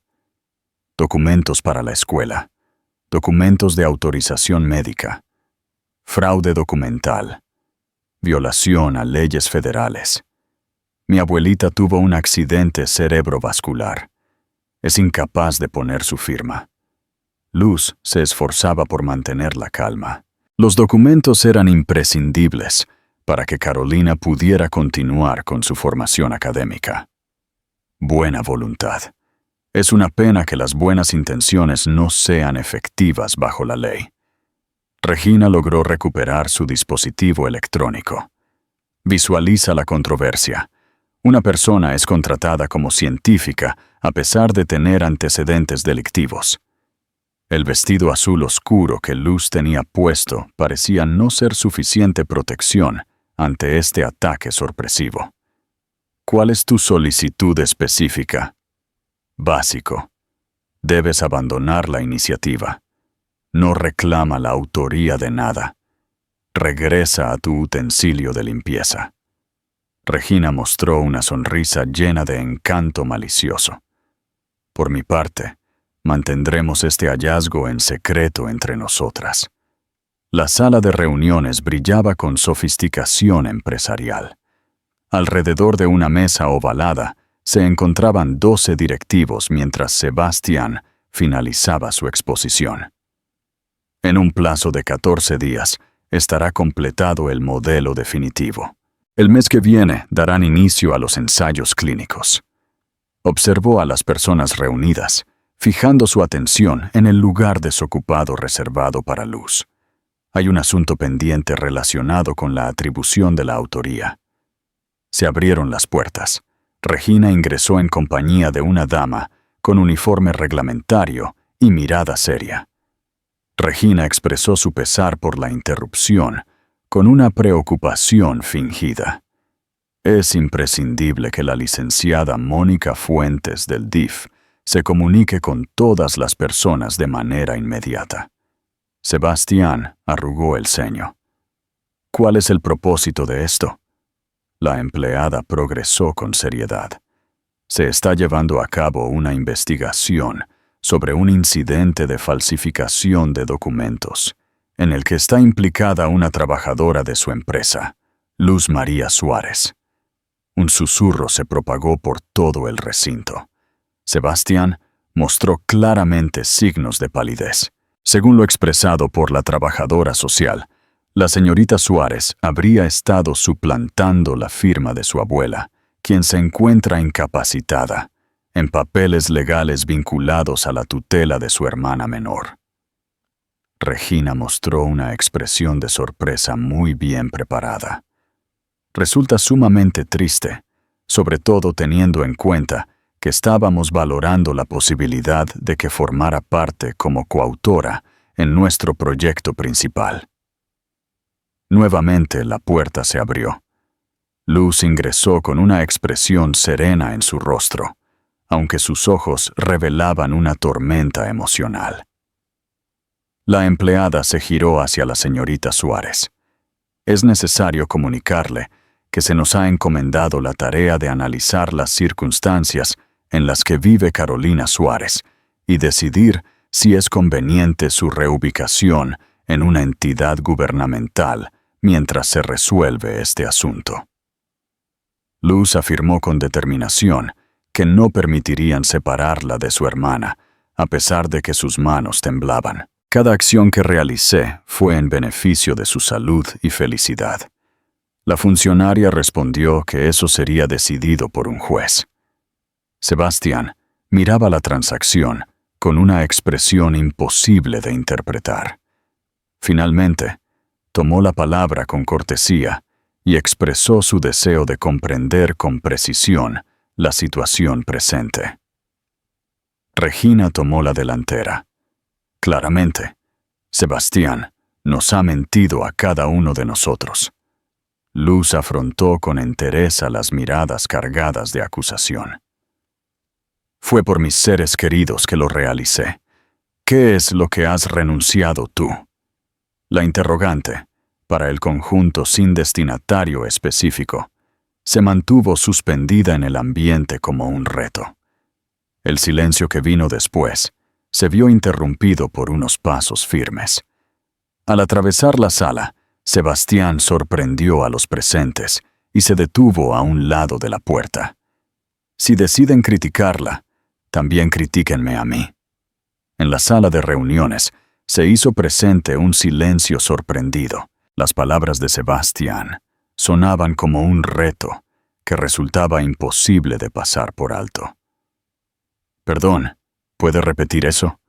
Documentos para la escuela. Documentos de autorización médica. Fraude documental. Violación a leyes federales. Mi abuelita tuvo un accidente cerebrovascular. Es incapaz de poner su firma. Luz se esforzaba por mantener la calma. Los documentos eran imprescindibles para que Carolina pudiera continuar con su formación académica. Buena voluntad. Es una pena que las buenas intenciones no sean efectivas bajo la ley. Regina logró recuperar su dispositivo electrónico. Visualiza la controversia. Una persona es contratada como científica a pesar de tener antecedentes delictivos. El vestido azul oscuro que Luz tenía puesto parecía no ser suficiente protección ante este ataque sorpresivo. ¿Cuál es tu solicitud específica? Básico. Debes abandonar la iniciativa. No reclama la autoría de nada. Regresa a tu utensilio de limpieza. Regina mostró una sonrisa llena de encanto malicioso. Por mi parte, mantendremos este hallazgo en secreto entre nosotras. La sala de reuniones brillaba con sofisticación empresarial. Alrededor de una mesa ovalada se encontraban 12 directivos mientras Sebastián finalizaba su exposición. En un plazo de 14 días estará completado el modelo definitivo. El mes que viene darán inicio a los ensayos clínicos. Observó a las personas reunidas, fijando su atención en el lugar desocupado reservado para Luz. Hay un asunto pendiente relacionado con la atribución de la autoría. Se abrieron las puertas. Regina ingresó en compañía de una dama con uniforme reglamentario y mirada seria. Regina expresó su pesar por la interrupción con una preocupación fingida. Es imprescindible que la licenciada Mónica Fuentes del DIF se comunique con todas las personas de manera inmediata. Sebastián arrugó el ceño. ¿Cuál es el propósito de esto? La empleada progresó con seriedad. Se está llevando a cabo una investigación sobre un incidente de falsificación de documentos, en el que está implicada una trabajadora de su empresa, Luz María Suárez. Un susurro se propagó por todo el recinto. Sebastián mostró claramente signos de palidez. Según lo expresado por la trabajadora social, la señorita Suárez habría estado suplantando la firma de su abuela, quien se encuentra incapacitada, en papeles legales vinculados a la tutela de su hermana menor. Regina mostró una expresión de sorpresa muy bien preparada. Resulta sumamente triste, sobre todo teniendo en cuenta que estábamos valorando la posibilidad de que formara parte como coautora en nuestro proyecto principal. Nuevamente la puerta se abrió. Luz ingresó con una expresión serena en su rostro, aunque sus ojos revelaban una tormenta emocional. La empleada se giró hacia la señorita Suárez. Es necesario comunicarle que se nos ha encomendado la tarea de analizar las circunstancias en las que vive Carolina Suárez y decidir si es conveniente su reubicación en una entidad gubernamental mientras se resuelve este asunto. Luz afirmó con determinación que no permitirían separarla de su hermana, a pesar de que sus manos temblaban. Cada acción que realicé fue en beneficio de su salud y felicidad. La funcionaria respondió que eso sería decidido por un juez. Sebastián miraba la transacción con una expresión imposible de interpretar. Finalmente, tomó la palabra con cortesía y expresó su deseo de comprender con precisión la situación presente. Regina tomó la delantera. Claramente, Sebastián nos ha mentido a cada uno de nosotros. Luz afrontó con entereza las miradas cargadas de acusación. Fue por mis seres queridos que lo realicé. ¿Qué es lo que has renunciado tú? La interrogante, para el conjunto sin destinatario específico, se mantuvo suspendida en el ambiente como un reto. El silencio que vino después se vio interrumpido por unos pasos firmes. Al atravesar la sala, Sebastián sorprendió a los presentes y se detuvo a un lado de la puerta. Si deciden criticarla, también critíquenme a mí. En la sala de reuniones se hizo presente un silencio sorprendido. Las palabras de Sebastián sonaban como un reto que resultaba imposible de pasar por alto. Perdón, ¿puede repetir eso?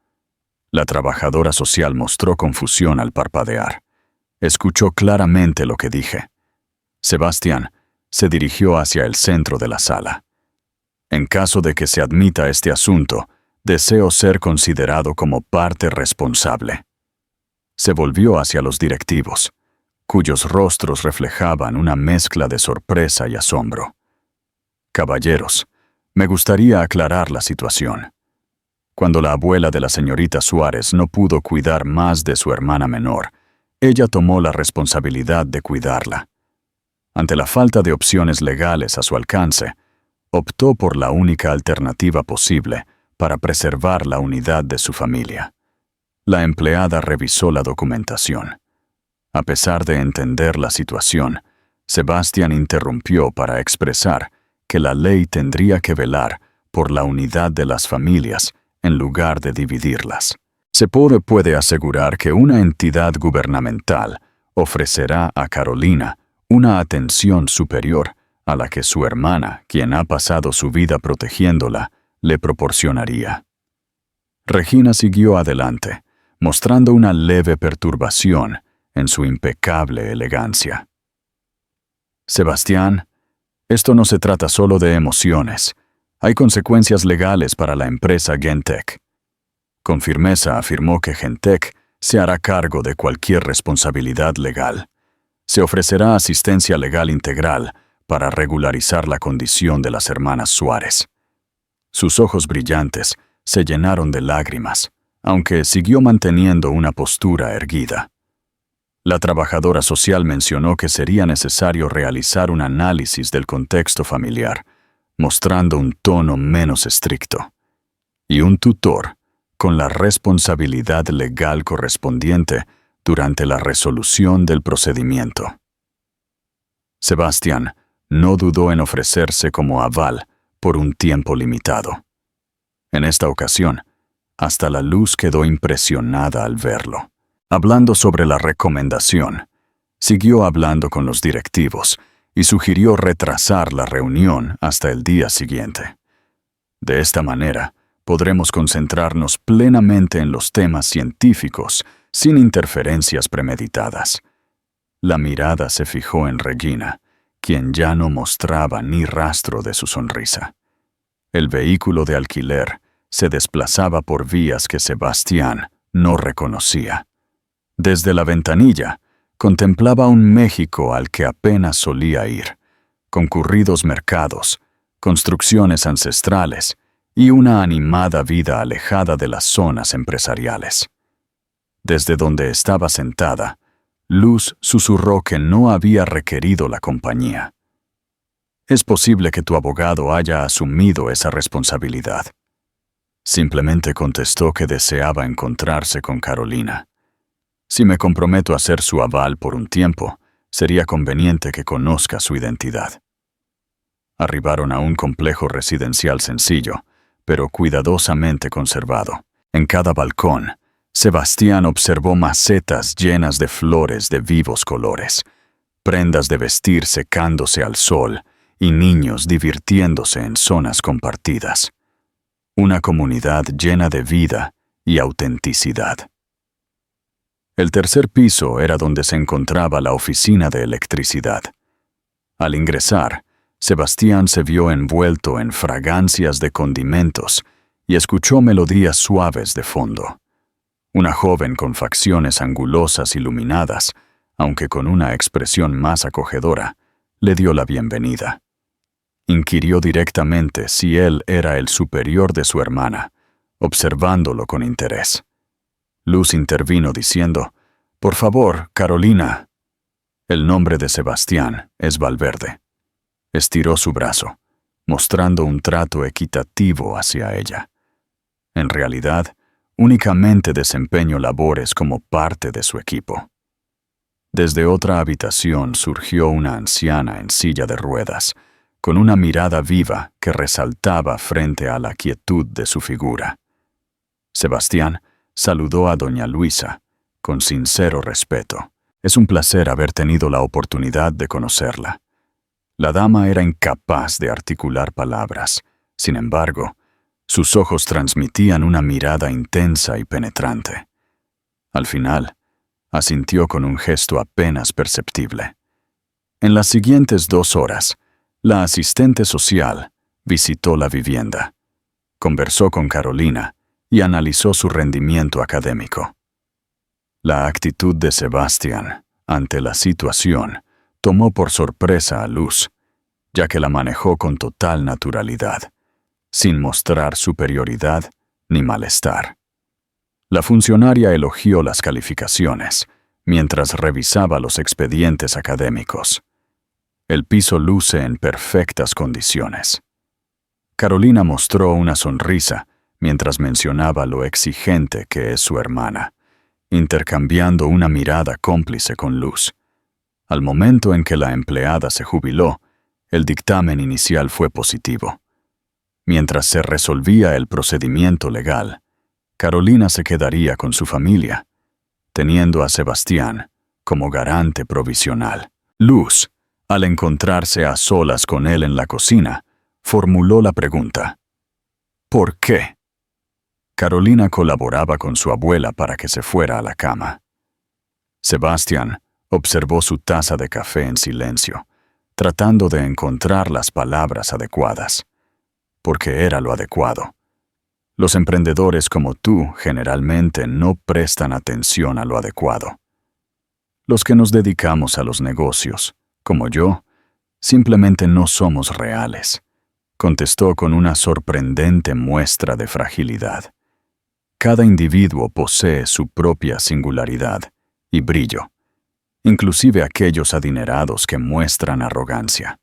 La trabajadora social mostró confusión al parpadear. Escuchó claramente lo que dije. Sebastián se dirigió hacia el centro de la sala. En caso de que se admita este asunto, deseo ser considerado como parte responsable. Se volvió hacia los directivos, cuyos rostros reflejaban una mezcla de sorpresa y asombro. Caballeros, me gustaría aclarar la situación. Cuando la abuela de la señorita Suárez no pudo cuidar más de su hermana menor, ella tomó la responsabilidad de cuidarla. Ante la falta de opciones legales a su alcance, optó por la única alternativa posible para preservar la unidad de su familia. La empleada revisó la documentación. A pesar de entender la situación, Sebastián interrumpió para expresar que la ley tendría que velar por la unidad de las familias en lugar de dividirlas. Se puede asegurar que una entidad gubernamental ofrecerá a Carolina una atención superior a la que su hermana, quien ha pasado su vida protegiéndola, le proporcionaría. Regina siguió adelante, mostrando una leve perturbación en su impecable elegancia. Sebastián, esto no se trata solo de emociones. Hay consecuencias legales para la empresa Gentek. Con firmeza afirmó que Gentek se hará cargo de cualquier responsabilidad legal. Se ofrecerá asistencia legal integral para regularizar la condición de las hermanas Suárez. Sus ojos brillantes se llenaron de lágrimas, aunque siguió manteniendo una postura erguida. La trabajadora social mencionó que sería necesario realizar un análisis del contexto familiar, mostrando un tono menos estricto, y un tutor con la responsabilidad legal correspondiente durante la resolución del procedimiento. Sebastián no dudó en ofrecerse como aval por un tiempo limitado. En esta ocasión, hasta la Luz quedó impresionada al verlo. Hablando sobre la recomendación, siguió hablando con los directivos y sugirió retrasar la reunión hasta el día siguiente. De esta manera, podremos concentrarnos plenamente en los temas científicos sin interferencias premeditadas. La mirada se fijó en Regina, quien ya no mostraba ni rastro de su sonrisa. El vehículo de alquiler se desplazaba por vías que Sebastián no reconocía. Desde la ventanilla, contemplaba un México al que apenas solía ir, concurridos mercados, construcciones ancestrales y una animada vida alejada de las zonas empresariales. Desde donde estaba sentada, Luz susurró que no había requerido la compañía. Es posible que tu abogado haya asumido esa responsabilidad. Simplemente contestó que deseaba encontrarse con Carolina. Si me comprometo a ser su aval por un tiempo, sería conveniente que conozca su identidad. Arribaron a un complejo residencial sencillo, pero cuidadosamente conservado. En cada balcón, Sebastián observó macetas llenas de flores de vivos colores, prendas de vestir secándose al sol y niños divirtiéndose en zonas compartidas. Una comunidad llena de vida y autenticidad. El tercer piso era donde se encontraba la oficina de electricidad. Al ingresar, Sebastián se vio envuelto en fragancias de condimentos y escuchó melodías suaves de fondo. Una joven con facciones angulosas iluminadas, aunque con una expresión más acogedora, le dio la bienvenida. Inquirió directamente si él era el superior de su hermana, observándolo con interés. Luz intervino diciendo, «Por favor, Carolina». El nombre de Sebastián es Valverde. Estiró su brazo, mostrando un trato equitativo hacia ella. En realidad, únicamente desempeñó labores como parte de su equipo. Desde otra habitación surgió una anciana en silla de ruedas, con una mirada viva que resaltaba frente a la quietud de su figura. Sebastián saludó a doña Luisa, con sincero respeto. Es un placer haber tenido la oportunidad de conocerla. La dama era incapaz de articular palabras. Sin embargo, sus ojos transmitían una mirada intensa y penetrante. Al final, asintió con un gesto apenas perceptible. En las siguientes 2 horas, la asistente social visitó la vivienda, conversó con Carolina y analizó su rendimiento académico. La actitud de Sebastián ante la situación tomó por sorpresa a Luz, ya que la manejó con total naturalidad, sin mostrar superioridad ni malestar. La funcionaria elogió las calificaciones, mientras revisaba los expedientes académicos. El piso luce en perfectas condiciones. Carolina mostró una sonrisa mientras mencionaba lo exigente que es su hermana, intercambiando una mirada cómplice con Luz. Al momento en que la empleada se jubiló, el dictamen inicial fue positivo. Mientras se resolvía el procedimiento legal, Carolina se quedaría con su familia, teniendo a Sebastián como garante provisional. Luz, al encontrarse a solas con él en la cocina, formuló la pregunta: ¿por qué? Carolina colaboraba con su abuela para que se fuera a la cama. Sebastián observó su taza de café en silencio, tratando de encontrar las palabras adecuadas, porque era lo adecuado. Los emprendedores como tú generalmente no prestan atención a lo adecuado. Los que nos dedicamos a los negocios, como yo, simplemente no somos reales, contestó con una sorprendente muestra de fragilidad. Cada individuo posee su propia singularidad y brillo, inclusive aquellos adinerados que muestran arrogancia.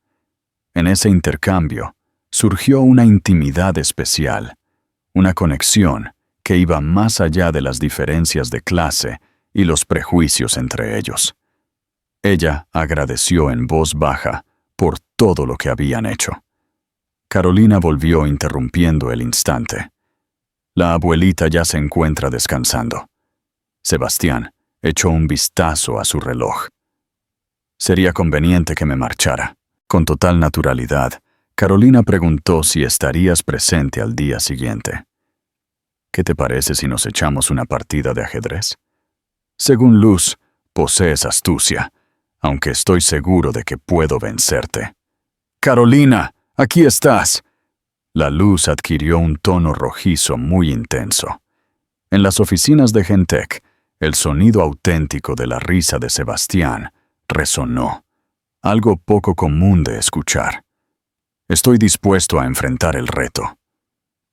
En ese intercambio surgió una intimidad especial, una conexión que iba más allá de las diferencias de clase y los prejuicios entre ellos. Ella agradeció en voz baja por todo lo que habían hecho. Carolina volvió interrumpiendo el instante. La abuelita ya se encuentra descansando. Sebastián echó un vistazo a su reloj. Sería conveniente que me marchara. Con total naturalidad, Carolina preguntó si estarías presente al día siguiente. ¿Qué te parece si nos echamos una partida de ajedrez? Según Luz, posees astucia, aunque estoy seguro de que puedo vencerte. ¡Carolina! ¡Aquí estás! La luz adquirió un tono rojizo muy intenso. En las oficinas de Gentech, el sonido auténtico de la risa de Sebastián resonó, algo poco común de escuchar. Estoy dispuesto a enfrentar el reto.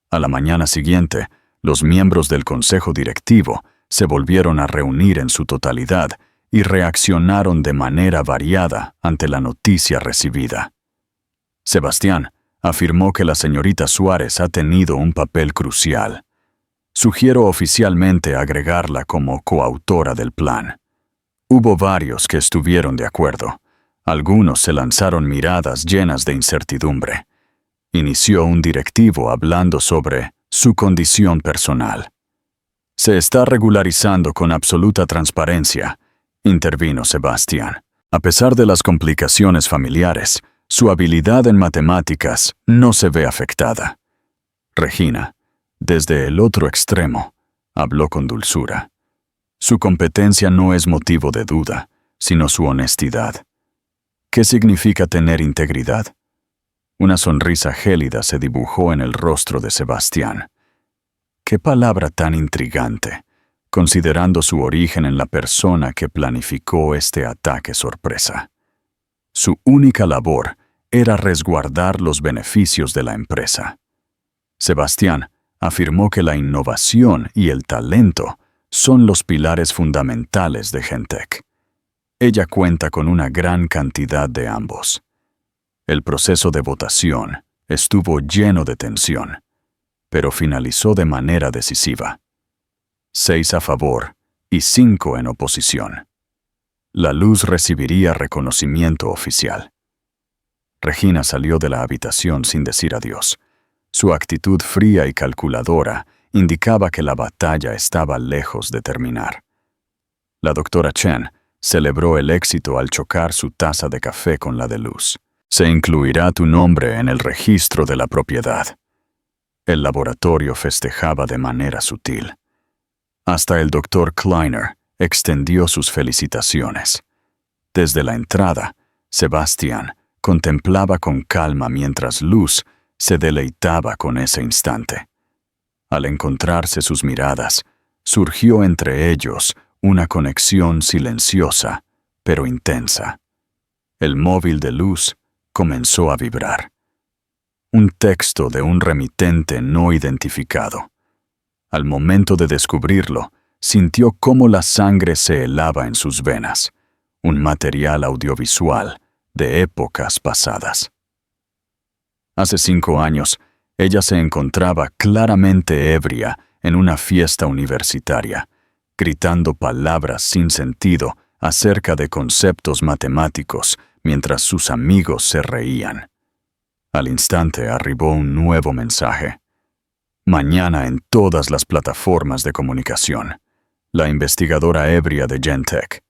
A la mañana siguiente, los miembros del consejo directivo se volvieron a reunir en su totalidad y reaccionaron de manera variada ante la noticia recibida. Sebastián afirmó que la señorita Suárez ha tenido un papel crucial. Sugiero oficialmente agregarla como coautora del plan. Hubo varios que estuvieron de acuerdo. Algunos se lanzaron miradas llenas de incertidumbre. Inició un directivo hablando sobre su condición personal. Se está regularizando con absoluta transparencia, intervino Sebastián. A pesar de las complicaciones familiares, su habilidad en matemáticas no se ve afectada. Regina, desde el otro extremo, habló con dulzura. Su competencia no es motivo de duda, sino su honestidad. ¿Qué significa tener integridad? Una sonrisa gélida se dibujó en el rostro de Sebastián. Qué palabra tan intrigante, considerando su origen en la persona que planificó este ataque sorpresa. Su única labor era resguardar los beneficios de la empresa. Sebastián afirmó que la innovación y el talento son los pilares fundamentales de Gentech. Ella cuenta con una gran cantidad de ambos. El proceso de votación estuvo lleno de tensión, pero finalizó de manera decisiva. 6 a favor y 5 en oposición. La luz recibiría reconocimiento oficial. Regina salió de la habitación sin decir adiós. Su actitud fría y calculadora indicaba que la batalla estaba lejos de terminar. La doctora Chen celebró el éxito al chocar su taza de café con la de Luz. Se incluirá tu nombre en el registro de la propiedad. El laboratorio festejaba de manera sutil. Hasta el doctor Kleiner extendió sus felicitaciones. Desde la entrada, Sebastián contemplaba con calma mientras Luz se deleitaba con ese instante. Al encontrarse sus miradas, surgió entre ellos una conexión silenciosa, pero intensa. El móvil de Luz comenzó a vibrar. Un texto de un remitente no identificado. Al momento de descubrirlo, sintió cómo la sangre se helaba en sus venas. Un material audiovisual de épocas pasadas. Hace 5 años, ella se encontraba claramente ebria en una fiesta universitaria, gritando palabras sin sentido acerca de conceptos matemáticos mientras sus amigos se reían. Al instante arribó un nuevo mensaje. Mañana en todas las plataformas de comunicación. La investigadora ebria de Genentech.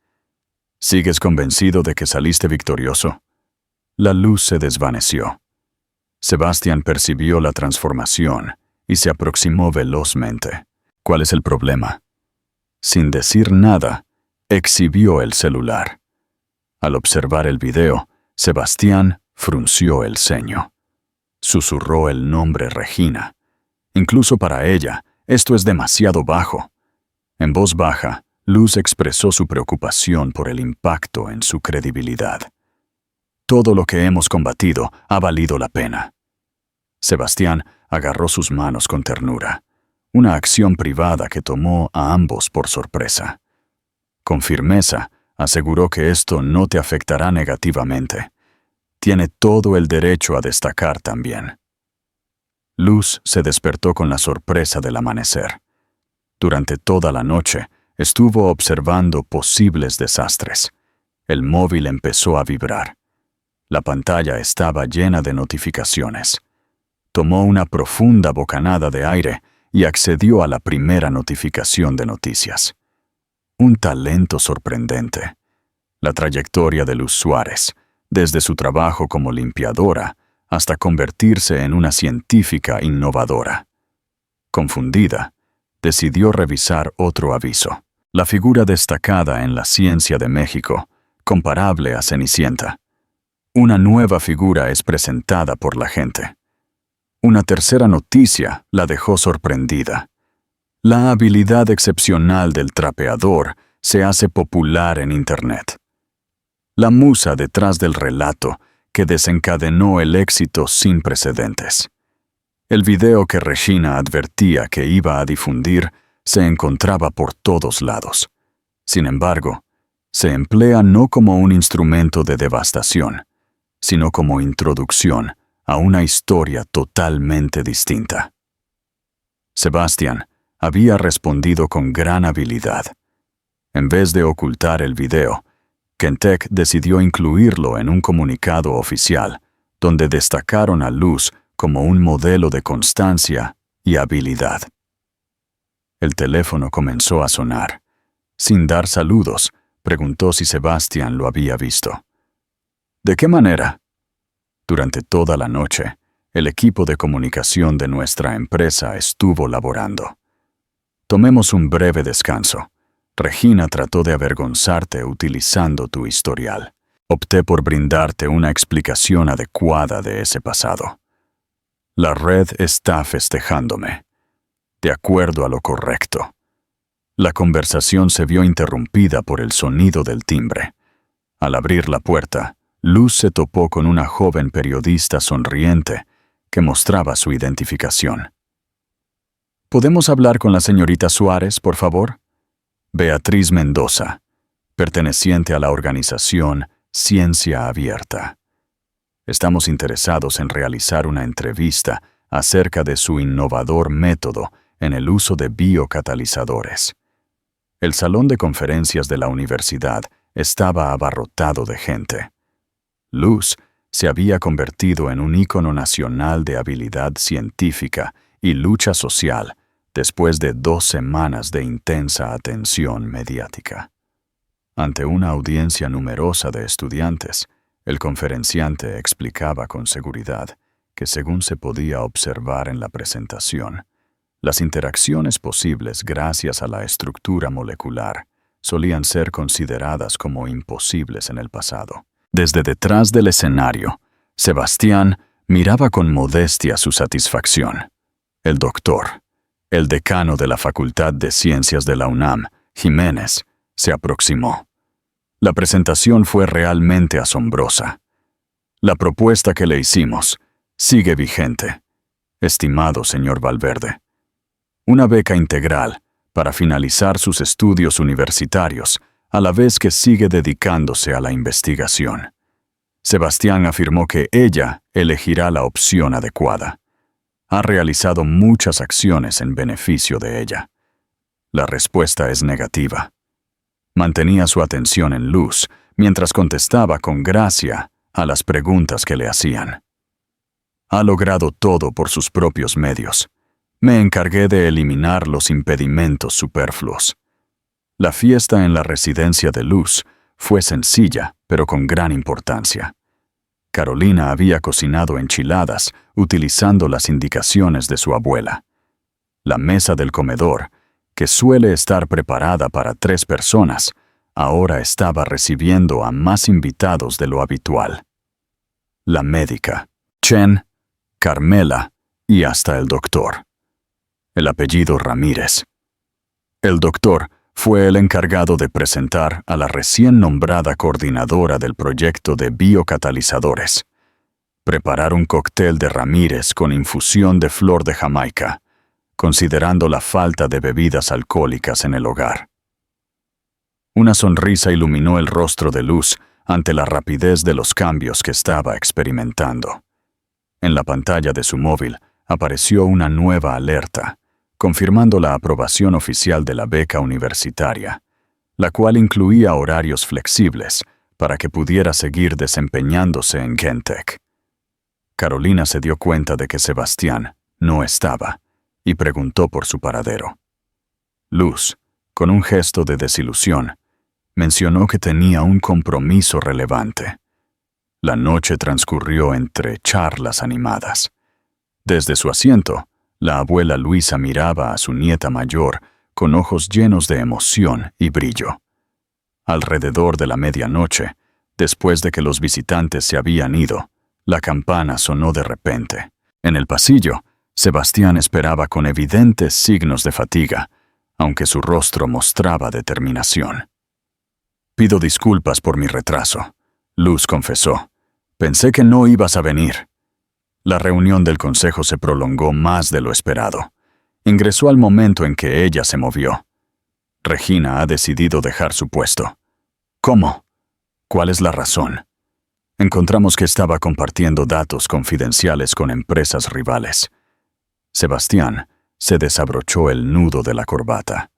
¿Sigues convencido de que saliste victorioso? La luz se desvaneció. Sebastián percibió la transformación y se aproximó velozmente. ¿Cuál es el problema? Sin decir nada, exhibió el celular. Al observar el video, Sebastián frunció el ceño. Susurró el nombre Regina. Incluso para ella, esto es demasiado bajo. En voz baja, Luz expresó su preocupación por el impacto en su credibilidad. Todo lo que hemos combatido ha valido la pena. Sebastián agarró sus manos con ternura, una acción privada que tomó a ambos por sorpresa. Con firmeza, aseguró que esto no te afectará negativamente. Tiene todo el derecho a destacar también. Luz se despertó con la sorpresa del amanecer. Durante toda la noche, estuvo observando posibles desastres. El móvil empezó a vibrar. La pantalla estaba llena de notificaciones. Tomó una profunda bocanada de aire y accedió a la primera notificación de noticias. Un talento sorprendente. La trayectoria de Luz Suárez, desde su trabajo como limpiadora hasta convertirse en una científica innovadora. Confundida, decidió revisar otro aviso. La figura destacada en la ciencia de México, comparable a Cenicienta. Una nueva figura es presentada por la gente. Una tercera noticia la dejó sorprendida. La habilidad excepcional del trapeador se hace popular en Internet. La musa detrás del relato que desencadenó el éxito sin precedentes. El video que Regina advertía que iba a difundir se encontraba por todos lados. Sin embargo, se emplea no como un instrumento de devastación, sino como introducción a una historia totalmente distinta. Sebastián había respondido con gran habilidad. En vez de ocultar el video, Genentech decidió incluirlo en un comunicado oficial, donde destacaron a Luz como un modelo de constancia y habilidad. El teléfono comenzó a sonar. Sin dar saludos, preguntó si Sebastián lo había visto. ¿De qué manera? Durante toda la noche, el equipo de comunicación de nuestra empresa estuvo laborando. Tomemos un breve descanso. Regina trató de avergonzarte utilizando tu historial. Opté por brindarte una explicación adecuada de ese pasado. La red está festejándome. De acuerdo a lo correcto. La conversación se vio interrumpida por el sonido del timbre. Al abrir la puerta, Luz se topó con una joven periodista sonriente que mostraba su identificación. ¿Podemos hablar con la señorita Suárez, por favor? Beatriz Mendoza, perteneciente a la organización Ciencia Abierta. Estamos interesados en realizar una entrevista acerca de su innovador método en el uso de biocatalizadores. El salón de conferencias de la universidad estaba abarrotado de gente. Luz se había convertido en un ícono nacional de habilidad científica y lucha social después de 2 semanas de intensa atención mediática. Ante una audiencia numerosa de estudiantes, el conferenciante explicaba con seguridad que, según se podía observar en la presentación, las interacciones posibles gracias a la estructura molecular solían ser consideradas como imposibles en el pasado. Desde detrás del escenario, Sebastián miraba con modestia su satisfacción. El doctor, el decano de la Facultad de Ciencias de la UNAM, Jiménez, se aproximó. La presentación fue realmente asombrosa. La propuesta que le hicimos sigue vigente, estimado señor Valverde. Una beca integral para finalizar sus estudios universitarios, a la vez que sigue dedicándose a la investigación. Sebastián afirmó que ella elegirá la opción adecuada. Ha realizado muchas acciones en beneficio de ella. La respuesta es negativa. Mantenía su atención en Luz mientras contestaba con gracia a las preguntas que le hacían. Ha logrado todo por sus propios medios. Me encargué de eliminar los impedimentos superfluos. La fiesta en la residencia de Luz fue sencilla, pero con gran importancia. Carolina había cocinado enchiladas utilizando las indicaciones de su abuela. La mesa del comedor, que suele estar preparada para 3 personas, ahora estaba recibiendo a más invitados de lo habitual. La médica, Chen, Carmela y hasta el doctor. El apellido Ramírez. El doctor fue el encargado de presentar a la recién nombrada coordinadora del proyecto de biocatalizadores. Preparar un cóctel de Ramírez con infusión de flor de Jamaica, considerando la falta de bebidas alcohólicas en el hogar. Una sonrisa iluminó el rostro de Luz ante la rapidez de los cambios que estaba experimentando. En la pantalla de su móvil apareció una nueva alerta, confirmando la aprobación oficial de la beca universitaria, la cual incluía horarios flexibles para que pudiera seguir desempeñándose en Gentek. Carolina se dio cuenta de que Sebastián no estaba y preguntó por su paradero. Luz, con un gesto de desilusión, mencionó que tenía un compromiso relevante. La noche transcurrió entre charlas animadas. Desde su asiento, la abuela Luisa miraba a su nieta mayor con ojos llenos de emoción y brillo. Alrededor de la medianoche, después de que los visitantes se habían ido, la campana sonó de repente. En el pasillo, Sebastián esperaba con evidentes signos de fatiga, aunque su rostro mostraba determinación. «Pido disculpas por mi retraso», Luz confesó. «Pensé que no ibas a venir». La reunión del consejo se prolongó más de lo esperado. Ingresó al momento en que ella se movió. «Regina ha decidido dejar su puesto». «¿Cómo? ¿Cuál es la razón?» «Encontramos que estaba compartiendo datos confidenciales con empresas rivales». Sebastián se desabrochó el nudo de la corbata.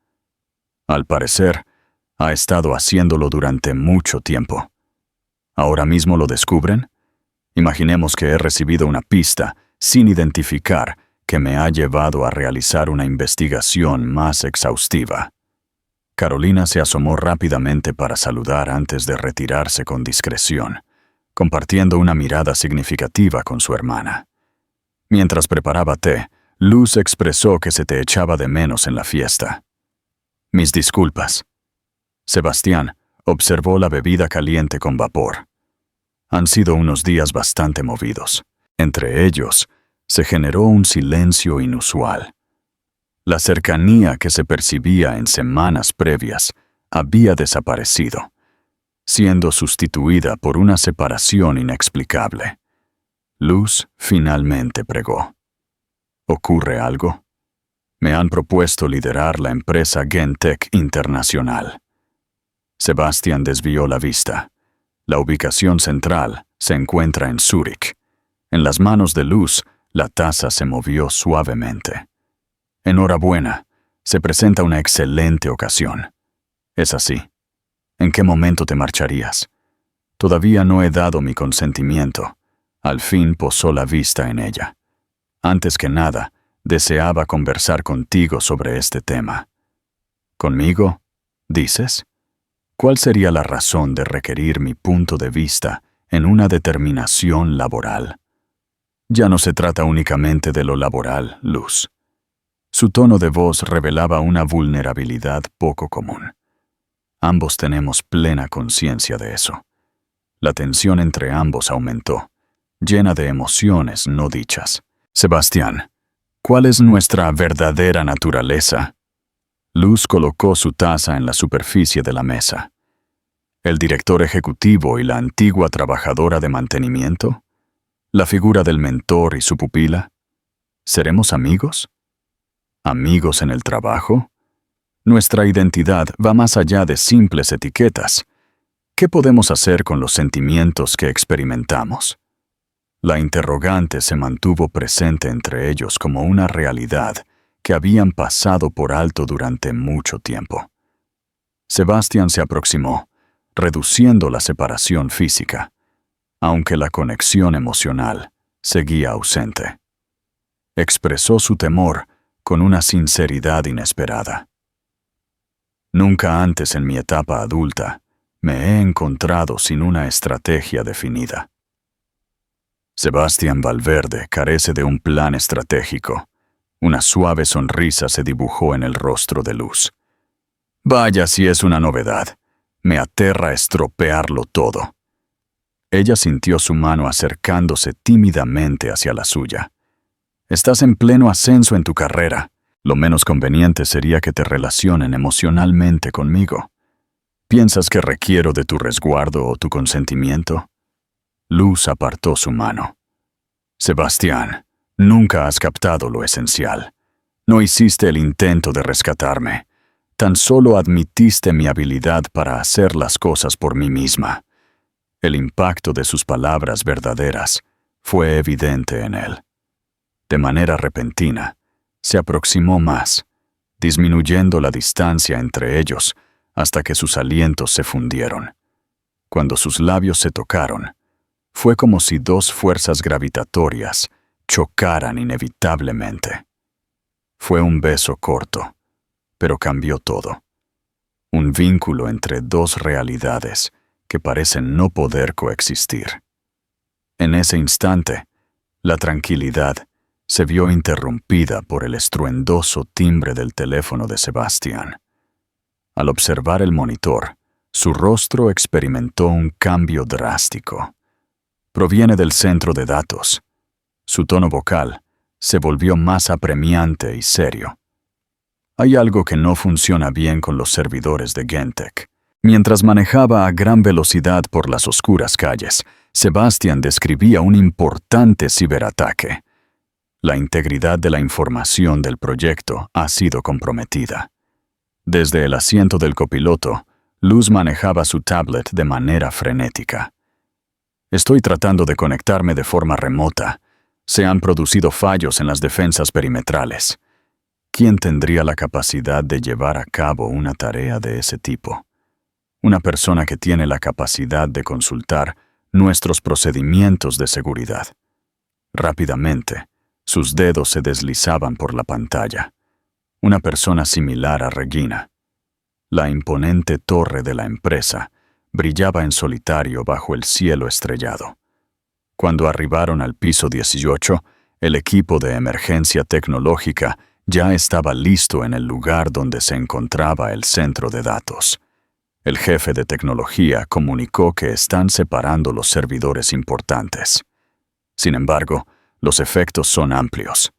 «Al parecer, ha estado haciéndolo durante mucho tiempo. ¿Ahora mismo lo descubren? Imaginemos que he recibido una pista, sin identificar, que me ha llevado a realizar una investigación más exhaustiva». Carolina se asomó rápidamente para saludar antes de retirarse con discreción, compartiendo una mirada significativa con su hermana. Mientras preparaba té, Luz expresó que se te echaba de menos en la fiesta. «Mis disculpas». Sebastián observó la bebida caliente con vapor. Han sido unos días bastante movidos. Entre ellos, se generó un silencio inusual. La cercanía que se percibía en semanas previas había desaparecido, siendo sustituida por una separación inexplicable. Luz finalmente pregó. ¿Ocurre algo? Me han propuesto liderar la empresa Gentek Internacional. Sebastián desvió la vista. La ubicación central se encuentra en Zúrich. En las manos de Luz, la taza se movió suavemente. Enhorabuena, se presenta una excelente ocasión. Es así. ¿En qué momento te marcharías? Todavía no he dado mi consentimiento. Al fin posó la vista en ella. Antes que nada, deseaba conversar contigo sobre este tema. ¿Conmigo? ¿Dices? ¿Cuál sería la razón de requerir mi punto de vista en una determinación laboral? Ya no se trata únicamente de lo laboral, Luz. Su tono de voz revelaba una vulnerabilidad poco común. Ambos tenemos plena conciencia de eso. La tensión entre ambos aumentó, llena de emociones no dichas. Sebastián, ¿cuál es nuestra verdadera naturaleza? Luz colocó su taza en la superficie de la mesa. ¿El director ejecutivo y la antigua trabajadora de mantenimiento? ¿La figura del mentor y su pupila? ¿Seremos amigos? ¿Amigos en el trabajo? Nuestra identidad va más allá de simples etiquetas. ¿qué podemos hacer con los sentimientos que experimentamos? La interrogante se mantuvo presente entre ellos como una realidad que habían pasado por alto durante mucho tiempo. Sebastián se aproximó, reduciendo la separación física, aunque la conexión emocional seguía ausente. Expresó su temor con una sinceridad inesperada. Nunca antes en mi etapa adulta me he encontrado sin una estrategia definida. Sebastián Valverde carece de un plan estratégico. Una suave sonrisa se dibujó en el rostro de Luz. Vaya si es una novedad. Me aterra estropearlo todo. Ella sintió su mano acercándose tímidamente hacia la suya. Estás en pleno ascenso en tu carrera. Lo menos conveniente sería que te relacionen emocionalmente conmigo. ¿Piensas que requiero de tu resguardo o tu consentimiento? Luz apartó su mano. Sebastián, nunca has captado lo esencial. No hiciste el intento de rescatarme. Tan solo admitiste mi habilidad para hacer las cosas por mí misma. El impacto de sus palabras verdaderas fue evidente en él. De manera repentina, se aproximó más, disminuyendo la distancia entre ellos hasta que sus alientos se fundieron. Cuando sus labios se tocaron, fue como si dos fuerzas gravitatorias chocaran inevitablemente. Fue un beso corto, pero cambió todo. Un vínculo entre dos realidades que parecen no poder coexistir. En ese instante, la tranquilidad se vio interrumpida por el estruendoso timbre del teléfono de Sebastián. Al observar el monitor, su rostro experimentó un cambio drástico. Proviene del centro de datos. Su tono vocal se volvió más apremiante y serio. Hay algo que no funciona bien con los servidores de Gentek. Mientras manejaba a gran velocidad por las oscuras calles, Sebastián describía un importante ciberataque. La integridad de la información del proyecto ha sido comprometida. Desde el asiento del copiloto, Luz manejaba su tablet de manera frenética. Estoy tratando de conectarme de forma remota. Se han producido fallos en las defensas perimetrales. ¿Quién tendría la capacidad de llevar a cabo una tarea de ese tipo? Una persona que tiene la capacidad de consultar nuestros procedimientos de seguridad. Rápidamente, sus dedos se deslizaban por la pantalla. Una persona similar a Regina. La imponente torre de la empresa brillaba en solitario bajo el cielo estrellado. Cuando arribaron al piso 18, el equipo de emergencia tecnológica ya estaba listo en el lugar donde se encontraba el centro de datos. El jefe de tecnología comunicó que están separando los servidores importantes. Sin embargo, los efectos son amplios.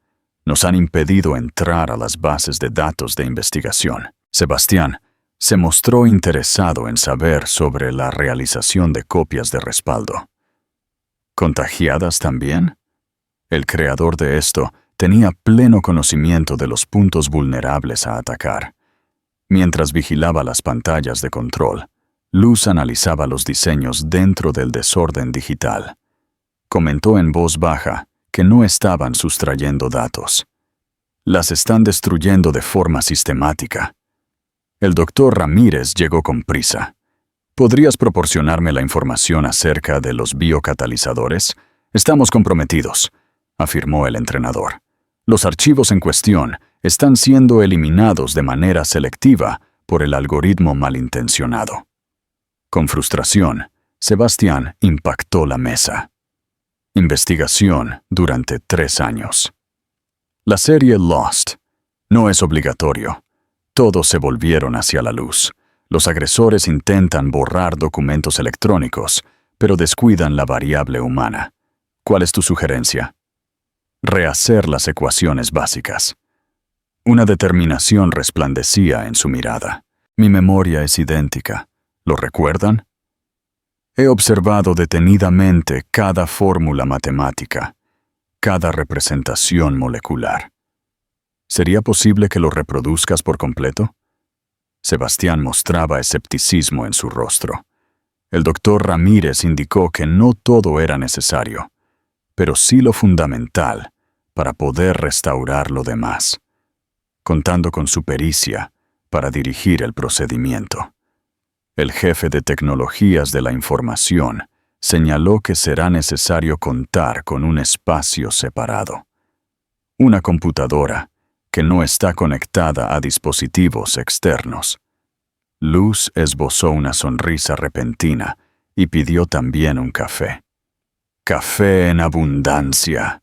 Nos han impedido entrar a las bases de datos de investigación. Sebastián se mostró interesado en saber sobre la realización de copias de respaldo. ¿Contagiadas también? El creador de esto tenía pleno conocimiento de los puntos vulnerables a atacar. Mientras vigilaba las pantallas de control, Luz analizaba los diseños dentro del desorden digital. Comentó en voz baja que no estaban sustrayendo datos. Las están destruyendo de forma sistemática. El doctor Ramírez llegó con prisa. ¿Podrías proporcionarme la información acerca de los biocatalizadores? Estamos comprometidos, afirmó el entrenador. Los archivos en cuestión están siendo eliminados de manera selectiva por el algoritmo malintencionado. Con frustración, Sebastián impactó la mesa. Investigación durante 3 años. La serie Lost. No es obligatorio. Todos se volvieron hacia la luz. Los agresores intentan borrar documentos electrónicos, pero descuidan la variable humana. ¿Cuál es tu sugerencia? Rehacer las ecuaciones básicas. Una determinación resplandecía en su mirada. Mi memoria es idéntica. ¿Lo recuerdan? He observado detenidamente cada fórmula matemática, cada representación molecular. ¿Sería posible que lo reproduzcas por completo? Sebastián mostraba escepticismo en su rostro. El doctor Ramírez indicó que no todo era necesario, pero sí lo fundamental para poder restaurar lo demás, contando con su pericia para dirigir el procedimiento. El jefe de tecnologías de la información señaló que será necesario contar con un espacio separado. Una computadora que no está conectada a dispositivos externos. Luz esbozó una sonrisa repentina y pidió también un café. Café en abundancia.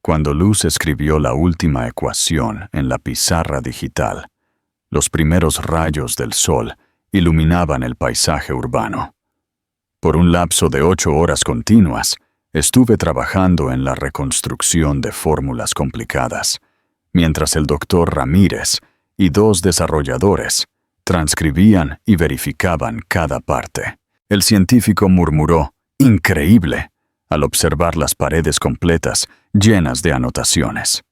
Cuando Luz escribió la última ecuación en la pizarra digital, los primeros rayos del sol iluminaban el paisaje urbano. Por un lapso de 8 horas continuas, estuve trabajando en la reconstrucción de fórmulas complicadas, mientras el doctor Ramírez y 2 desarrolladores transcribían y verificaban cada parte. El científico murmuró, «Increíble», al observar las paredes completas llenas de anotaciones.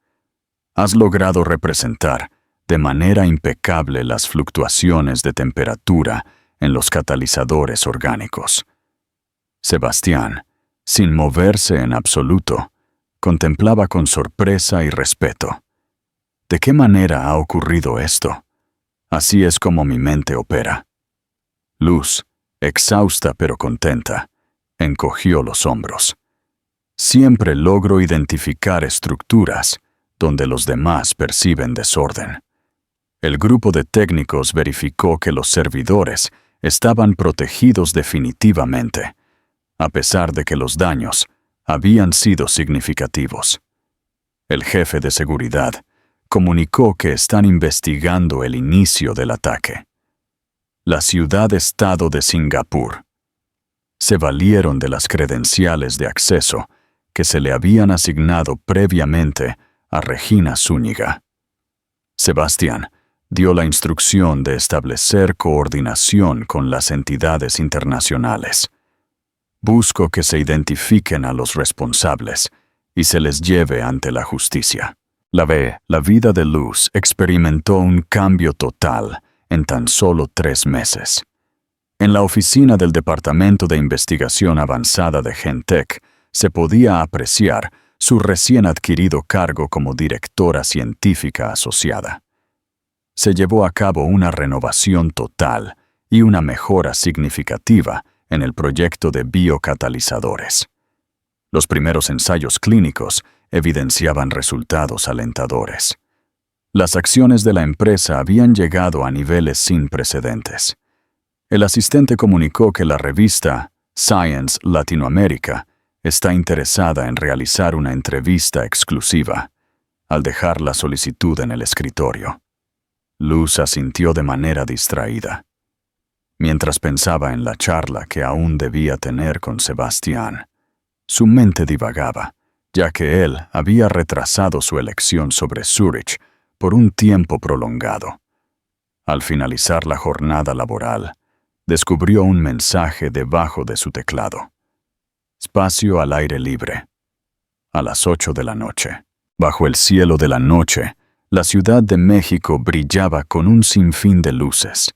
Has logrado representar de manera impecable las fluctuaciones de temperatura en los catalizadores orgánicos. Sebastián, sin moverse en absoluto, contemplaba con sorpresa y respeto. ¿De qué manera ha ocurrido esto? Así es como mi mente opera. Luz, exhausta pero contenta, encogió los hombros. Siempre logro identificar estructuras donde los demás perciben desorden. El grupo de técnicos verificó que los servidores estaban protegidos definitivamente, a pesar de que los daños habían sido significativos. El jefe de seguridad comunicó que están investigando el inicio del ataque. La ciudad-estado de Singapur. Se valieron de las credenciales de acceso que se le habían asignado previamente a Regina Zúñiga. Sebastián dio la instrucción de establecer coordinación con las entidades internacionales. Busco que se identifiquen a los responsables y se les lleve ante la justicia. La vida de Luz experimentó un cambio total en tan solo 3 meses. En la oficina del Departamento de Investigación Avanzada de Gentech se podía apreciar su recién adquirido cargo como directora científica asociada. Se llevó a cabo una renovación total y una mejora significativa en el proyecto de biocatalizadores. Los primeros ensayos clínicos evidenciaban resultados alentadores. Las acciones de la empresa habían llegado a niveles sin precedentes. El asistente comunicó que la revista Science Latinoamérica está interesada en realizar una entrevista exclusiva, al dejar la solicitud en el escritorio. Luz asintió de manera distraída. Mientras pensaba en la charla que aún debía tener con Sebastián, su mente divagaba, ya que él había retrasado su elección sobre Zurich por un tiempo prolongado. Al finalizar la jornada laboral, descubrió un mensaje debajo de su teclado. Espacio al aire libre. A las 8 de la noche. Bajo el cielo de la noche, la Ciudad de México brillaba con un sinfín de luces.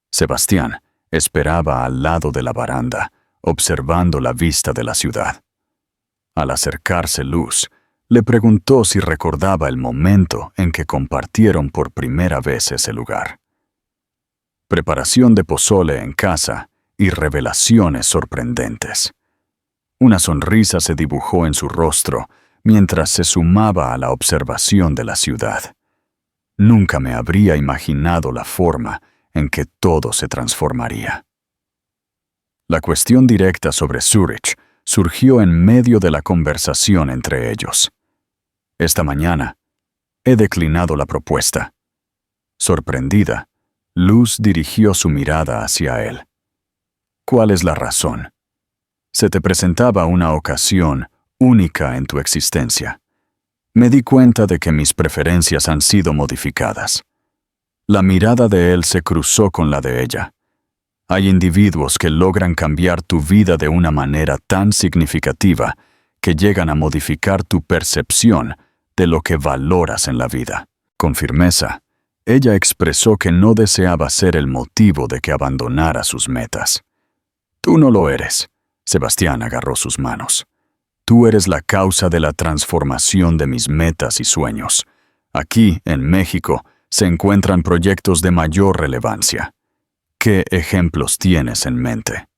Sebastián esperaba al lado de la baranda, observando la vista de la ciudad. Al acercarse Luz, le preguntó si recordaba el momento en que compartieron por primera vez ese lugar. Preparación de pozole en casa y revelaciones sorprendentes. Una sonrisa se dibujó en su rostro mientras se sumaba a la observación de la ciudad. Nunca me habría imaginado la forma en que todo se transformaría. La cuestión directa sobre Zurich surgió en medio de la conversación entre ellos. Esta mañana, he declinado la propuesta. Sorprendida, Luz dirigió su mirada hacia él. ¿Cuál es la razón? Se te presentaba una ocasión única en tu existencia. Me di cuenta de que mis preferencias han sido modificadas. La mirada de él se cruzó con la de ella. Hay individuos que logran cambiar tu vida de una manera tan significativa que llegan a modificar tu percepción de lo que valoras en la vida. Con firmeza, ella expresó que no deseaba ser el motivo de que abandonara sus metas. Tú no lo eres. Sebastián agarró sus manos. Tú eres la causa de la transformación de mis metas y sueños. Aquí, en México, se encuentran proyectos de mayor relevancia. ¿Qué ejemplos tienes en mente?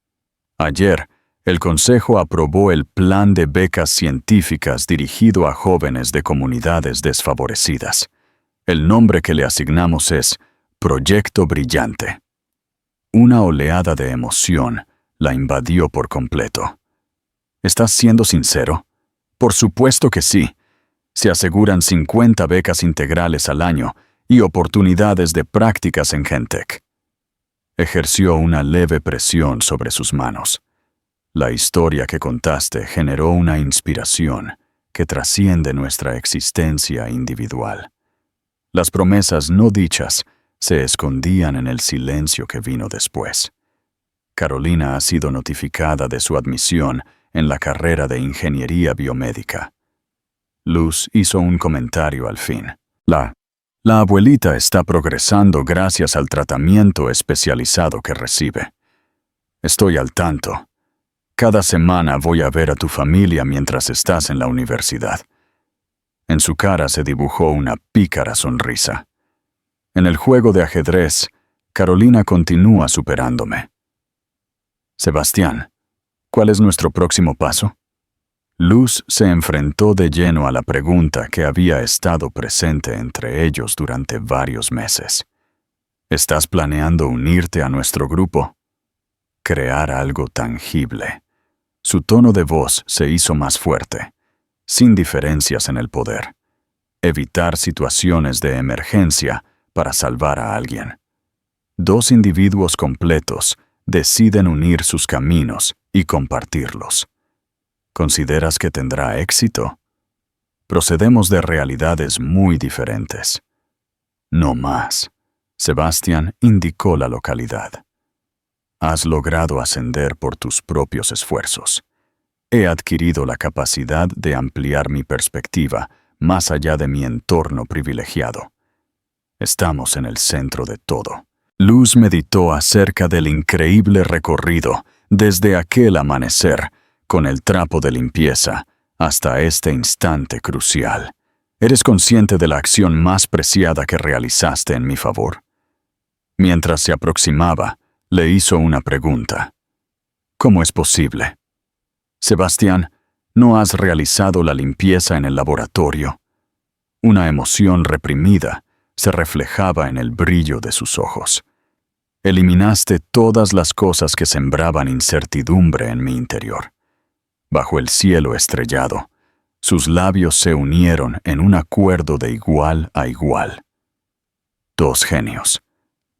Ayer, el Consejo aprobó el Plan de Becas Científicas dirigido a jóvenes de comunidades desfavorecidas. El nombre que le asignamos es Proyecto Brillante. Una oleada de emoción la invadió por completo. ¿Estás siendo sincero? Por supuesto que sí. Se aseguran 50 becas integrales al año y oportunidades de prácticas en Gentech. Ejerció una leve presión sobre sus manos. La historia que contaste generó una inspiración que trasciende nuestra existencia individual. Las promesas no dichas se escondían en el silencio que vino después. Carolina ha sido notificada de su admisión en la carrera de Ingeniería Biomédica. Luz hizo un comentario al fin. La abuelita está progresando gracias al tratamiento especializado que recibe. Estoy al tanto. Cada semana voy a ver a tu familia mientras estás en la universidad. En su cara se dibujó una pícara sonrisa. En el juego de ajedrez, Carolina continúa superándome. Sebastián, ¿cuál es nuestro próximo paso? Luz se enfrentó de lleno a la pregunta que había estado presente entre ellos durante varios meses. ¿Estás planeando unirte a nuestro grupo? Crear algo tangible. Su tono de voz se hizo más fuerte, sin diferencias en el poder. Evitar situaciones de emergencia para salvar a alguien. Dos individuos completos deciden unir sus caminos y compartirlos. ¿Consideras que tendrá éxito? Procedemos de realidades muy diferentes. No más. Sebastián indicó la localidad. Has logrado ascender por tus propios esfuerzos. He adquirido la capacidad de ampliar mi perspectiva más allá de mi entorno privilegiado. Estamos en el centro de todo. Luz meditó acerca del increíble recorrido desde aquel amanecer, con el trapo de limpieza, hasta este instante crucial. ¿Eres consciente de la acción más preciada que realizaste en mi favor? Mientras se aproximaba, le hizo una pregunta. ¿Cómo es posible? Sebastián, ¿no has realizado la limpieza en el laboratorio? Una emoción reprimida se reflejaba en el brillo de sus ojos. Eliminaste todas las cosas que sembraban incertidumbre en mi interior. Bajo el cielo estrellado, sus labios se unieron en un acuerdo de igual a igual. Dos genios,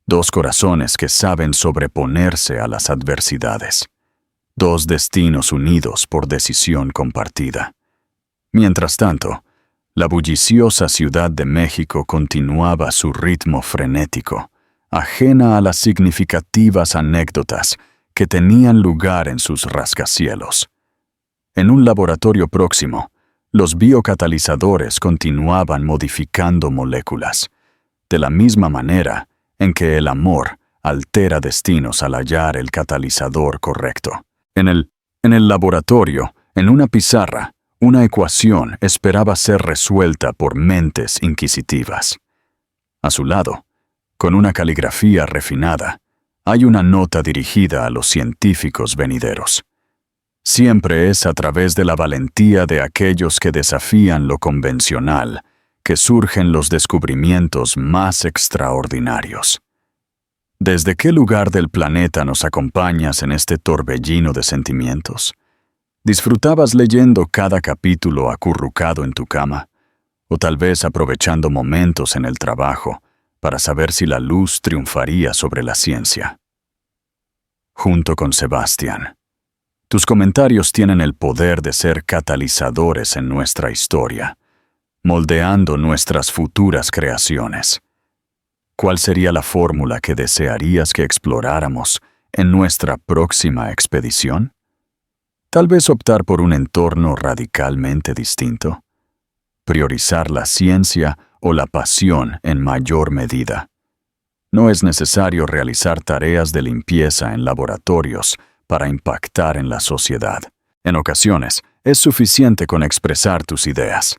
dos corazones que saben sobreponerse a las adversidades, dos destinos unidos por decisión compartida. Mientras tanto, la bulliciosa Ciudad de México continuaba su ritmo frenético, ajena a las significativas anécdotas que tenían lugar en sus rascacielos. En un laboratorio próximo, los biocatalizadores continuaban modificando moléculas, de la misma manera en que el amor altera destinos al hallar el catalizador correcto. En el laboratorio, en una pizarra, una ecuación esperaba ser resuelta por mentes inquisitivas. A su lado, con una caligrafía refinada, hay una nota dirigida a los científicos venideros. Siempre es a través de la valentía de aquellos que desafían lo convencional que surgen los descubrimientos más extraordinarios. ¿Desde qué lugar del planeta nos acompañas en este torbellino de sentimientos? ¿Disfrutabas leyendo cada capítulo acurrucado en tu cama? ¿O tal vez aprovechando momentos en el trabajo para saber si la luz triunfaría sobre la ciencia? Junto con Sebastián, tus comentarios tienen el poder de ser catalizadores en nuestra historia, moldeando nuestras futuras creaciones. ¿Cuál sería la fórmula que desearías que exploráramos en nuestra próxima expedición? Tal vez optar por un entorno radicalmente distinto. Priorizar la ciencia o la pasión en mayor medida. No es necesario realizar tareas de limpieza en laboratorios para impactar en la sociedad. En ocasiones, es suficiente con expresar tus ideas.